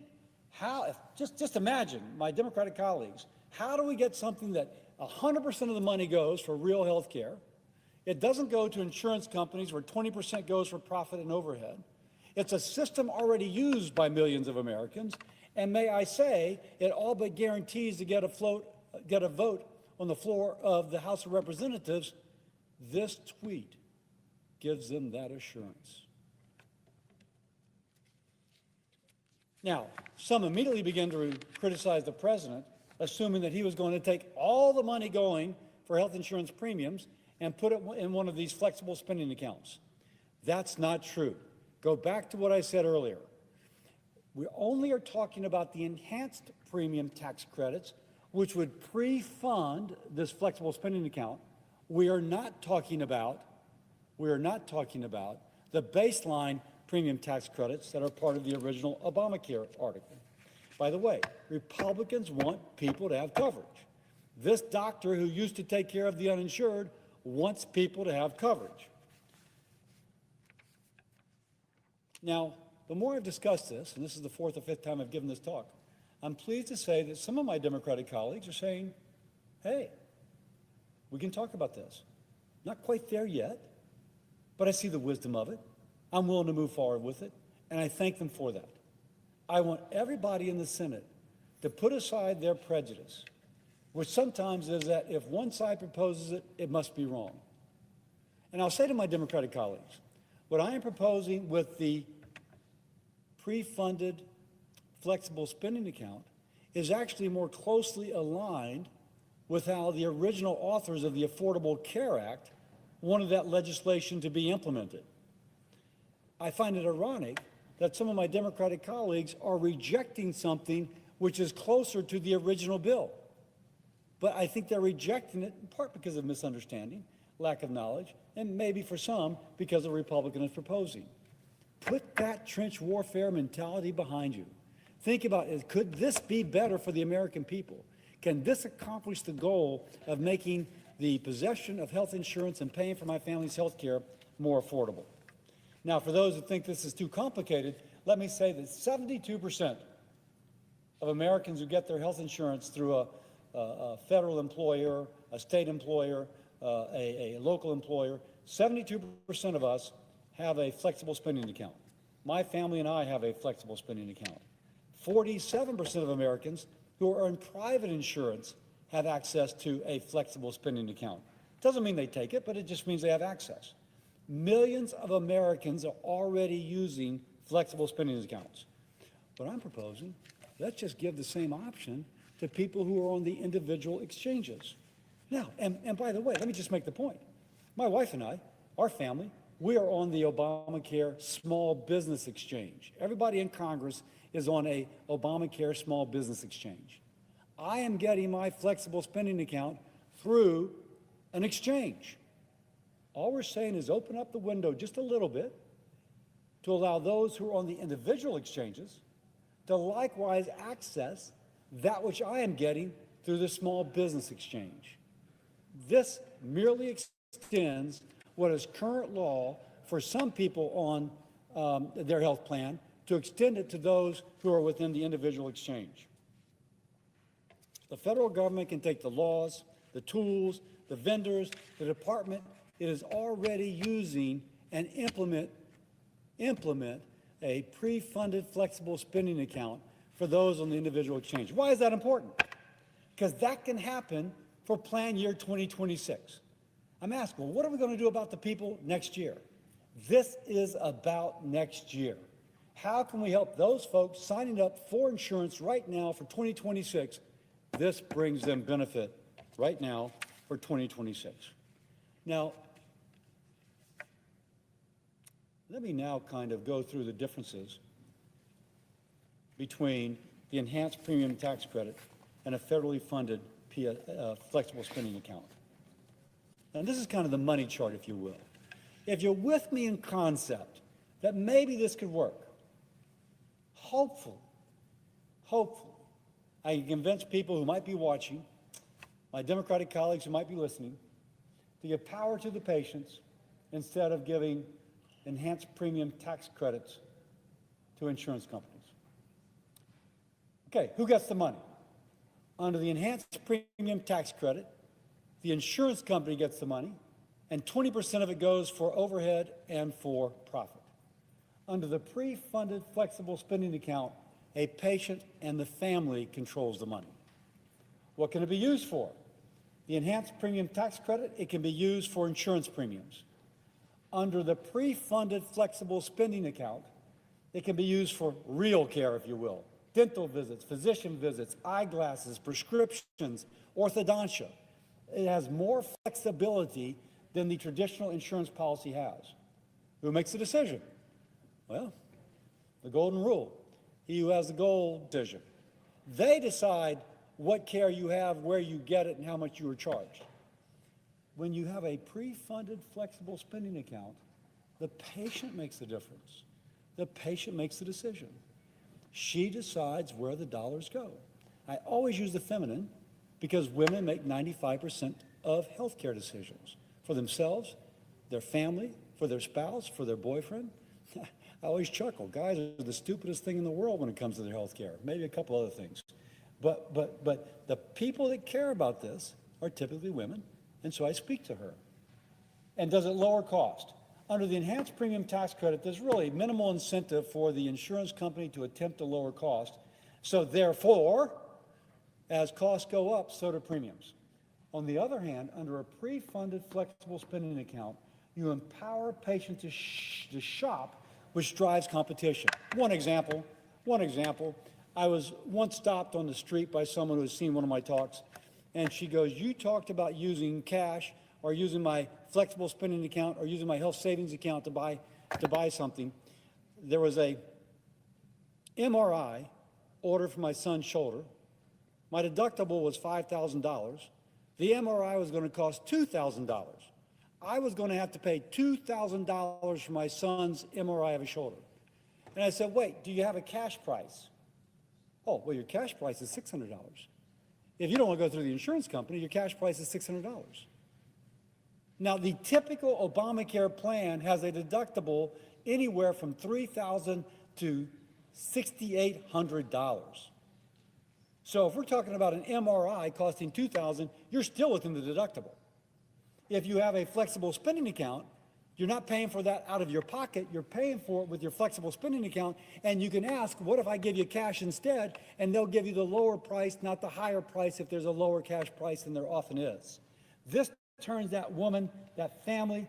just imagine, my Democratic colleagues, how do we get something that 100% of the money goes for real health care? It doesn't go to insurance companies where 20% goes for profit and overhead. It's a system already used by millions of Americans. And may I say, it all but guarantees to get a vote on the floor of the House of Representatives. This tweet gives them that assurance. Now, some immediately begin to criticize the president, assuming that he was going to take all the money going for health insurance premiums and put it in one of these flexible spending accounts. That's not true. Go back to what I said earlier. We only are talking about the enhanced premium tax credits, which would pre-fund this flexible spending account. We are not talking about the baseline premium tax credits that are part of the original Obamacare article. By the way, Republicans want people to have coverage. This doctor who used to take care of the uninsured wants people to have coverage. Now, the more I've discussed this, and this is the fourth or fifth time I've given this talk, I'm pleased to say that some of my Democratic colleagues are saying, hey, we can talk about this. Not quite there yet, but I see the wisdom of it. I'm willing to move forward with it, and I thank them for that. I want everybody in the Senate to put aside their prejudice, which sometimes is that if one side proposes it, it must be wrong. And I'll say to my Democratic colleagues, what I am proposing with the pre-funded flexible spending account is actually more closely aligned with how the original authors of the Affordable Care Act wanted that legislation to be implemented. I find it ironic that some of my Democratic colleagues are rejecting something which is closer to the original bill. But I think they're rejecting it in part because of misunderstanding, lack of knowledge, and maybe for some because the Republican is proposing. Put that trench warfare mentality behind you. Think about it. Could this be better for the American people? Can this accomplish the goal of making the possession of health insurance and paying for my family's health care more affordable? Now, for those who think this is too complicated, let me say that 72% of Americans who get their health insurance through a federal employer, a state employer, a local employer, 72% of us have a flexible spending account. My family and I have a flexible spending account. 47% of Americans who are in private insurance have access to a flexible spending account. Doesn't mean they take it, but it just means they have access. Millions of Americans are already using flexible spending accounts. What I'm proposing, let's just give the same option to people who are on the individual exchanges. Now, and by the way, let me just make the point. My wife and I, our family, we are on the Obamacare Small Business Exchange. Everybody in Congress is on a Obamacare Small Business Exchange. I am getting my flexible spending account through an exchange. All we're saying is open up the window just a little bit to allow those who are on the individual exchanges to likewise access that which I am getting through the Small Business Exchange. This merely extends what is current law for some people on their health plan to extend it to those who are within the individual exchange. The federal government can take the laws, the tools, the vendors, the department it is already using and implement a pre-funded flexible spending account for those on the individual exchange. Why is that important? Because that can happen for plan year 2026. I'm asking, well, what are we going to do about the people next year? This is about next year. How can we help those folks signing up for insurance right now for 2026? This brings them benefit right now for 2026. Now, let me now kind of go through the differences between the enhanced premium tax credit and a federally funded flexible spending account. And this is kind of the money chart, if you will. If you're with me in concept that maybe this could work, hopefully, I can convince people who might be watching, my Democratic colleagues who might be listening, to give power to the patients instead of giving enhanced premium tax credits to insurance companies. Okay, who gets the money? Under the enhanced premium tax credit, the insurance company gets the money, and 20% of it goes for overhead and for profit. Under the pre-funded flexible spending account, a patient and the family controls the money. What can it be used for? The enhanced premium tax credit, it can be used for insurance premiums. Under the pre-funded flexible spending account, it can be used for real care, if you will. Dental visits, physician visits, eyeglasses, prescriptions, orthodontia. It has more flexibility than the traditional insurance policy has. Who makes the decision? Well, the golden rule. He who has the gold decision. They decide what care you have, where you get it, and how much you are charged. When you have a pre-funded flexible spending account, the patient makes the difference. The patient makes the decision. She decides where the dollars go. I always use the feminine because women make 95% of healthcare decisions for themselves, their family, for their spouse, for their boyfriend. I always chuckle. Guys are the stupidest thing in the world when it comes to their healthcare. Maybe a couple other things. But the people that care about this are typically women, and so I speak to her. And does it lower cost? Under the enhanced premium tax credit, there's really minimal incentive for the insurance company to attempt to lower cost. So therefore, as costs go up, so do premiums. On the other hand, under a pre-funded flexible spending account, you empower patients to shop, which drives competition. One example, I was once stopped on the street by someone who had seen one of my talks, and she goes, "You talked about using cash or using my flexible spending account or using my health savings account to buy something." There was a MRI order for my son's shoulder. My deductible was $5,000. The MRI was going to cost $2,000. I was going to have to pay $2,000 for my son's MRI of his shoulder. And I said, "Wait, do you have a cash price?" "Oh, well, your cash price is $600. If you don't want to go through the insurance company, your cash price is $600. Now, the typical Obamacare plan has a deductible anywhere from $3,000 to $6,800. So if we're talking about an MRI costing $2,000, you're still within the deductible. If you have a flexible spending account, you're not paying for that out of your pocket, you're paying for it with your flexible spending account, and you can ask, what if I give you cash instead? And they'll give you the lower price, not the higher price if there's a lower cash price, and there often is. This turns that woman, that family,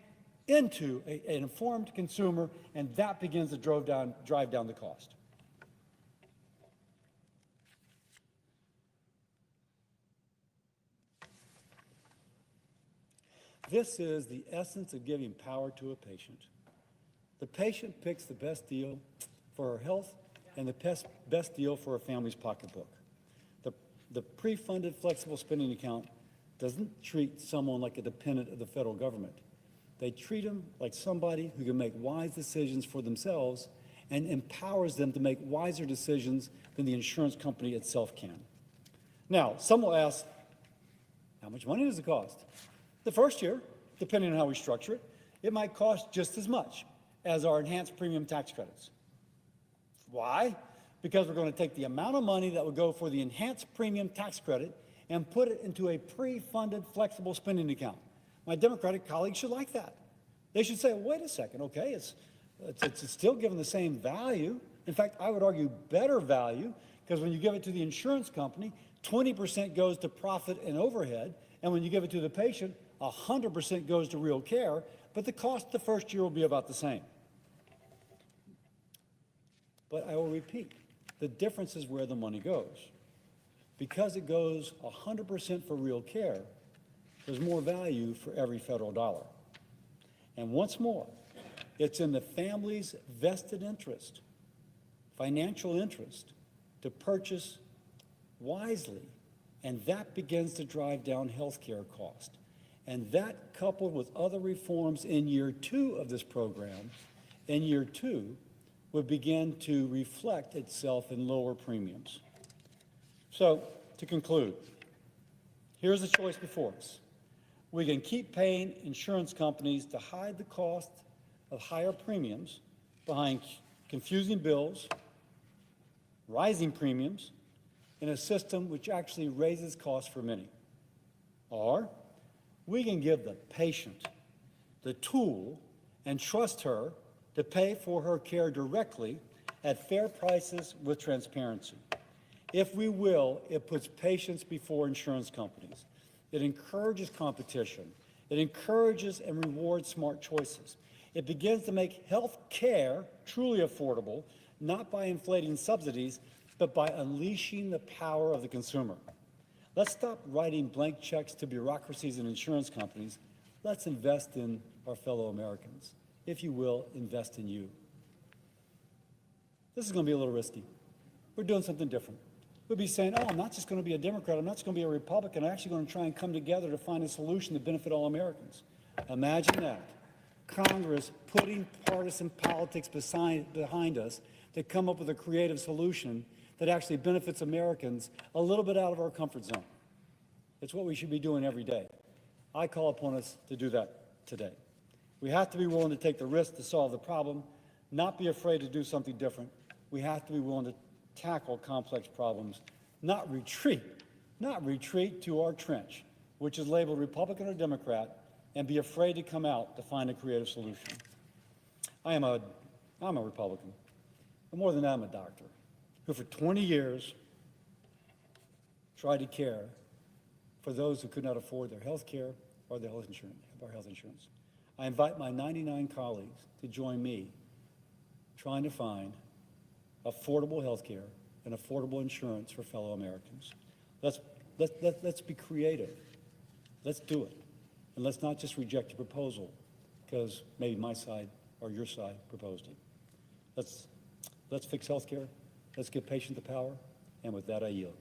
into an informed consumer, and that begins to drive down the cost. This is the essence of giving power to a patient. The patient picks the best deal for her health and the best deal for her family's pocketbook. The pre-funded flexible spending account doesn't treat someone like a dependent of the federal government. They treat them like somebody who can make wise decisions for themselves and empowers them to make wiser decisions than the insurance company itself can. Now, some will ask, how much money does it cost? The first year, depending on how we structure it, it might cost just as much as our enhanced premium tax credits. Why? Because we're going to take the amount of money that would go for the enhanced premium tax credit and put it into a pre-funded flexible spending account. My Democratic colleagues should like that. They should say, wait a second, okay, it's still given the same value. In fact, I would argue better value, because when you give it to the insurance company, 20% goes to profit and overhead, and when you give it to the patient, 100% goes to real care, but the cost the first year will be about the same. But I will repeat, the difference is where the money goes. Because it goes 100% for real care, there's more value for every federal dollar. And once more, it's in the family's vested interest, financial interest, to purchase wisely And that begins to drive down healthcare cost. And that, coupled with other reforms in year 2 of this program, in year 2, would begin to reflect itself in lower premiums. So, to conclude, here's the choice before us. We can keep paying insurance companies to hide the cost of higher premiums behind confusing bills, rising premiums, in a system which actually raises costs for many. Or we can give the patient the tool and trust her to pay for her care directly at fair prices with transparency. If we will, it puts patients before insurance companies. It encourages competition. It encourages and rewards smart choices. It begins to make health care truly affordable, not by inflating subsidies, but by unleashing the power of the consumer. Let's stop writing blank checks to bureaucracies and insurance companies. Let's invest in our fellow Americans. If you will, invest in you. This is going to be a little risky. We're doing something different. We'll be saying, oh, I'm not just going to be a Democrat, I'm not just going to be a Republican, I'm actually going to try and come together to find a solution to benefit all Americans. Imagine that. Congress putting partisan politics behind us to come up with a creative solution that actually benefits Americans a little bit out of our comfort zone. It's what we should be doing every day. I call upon us to do that today. We have to be willing to take the risk to solve the problem, not be afraid to do something different. We have to be willing to tackle complex problems, not retreat to our trench, which is labeled Republican or Democrat, and be afraid to come out to find a creative solution. I'm a Republican, but more than that, I'm a doctor who for 20 years tried to care for those who could not afford their health care or their health insurance. I invite my 99 colleagues to join me trying to find affordable health care and affordable insurance for fellow Americans. Let's be creative. Let's do it. And let's not just reject a proposal because maybe my side or your side proposed it. Let's fix health care. Let's give patients the power. And with that, I yield.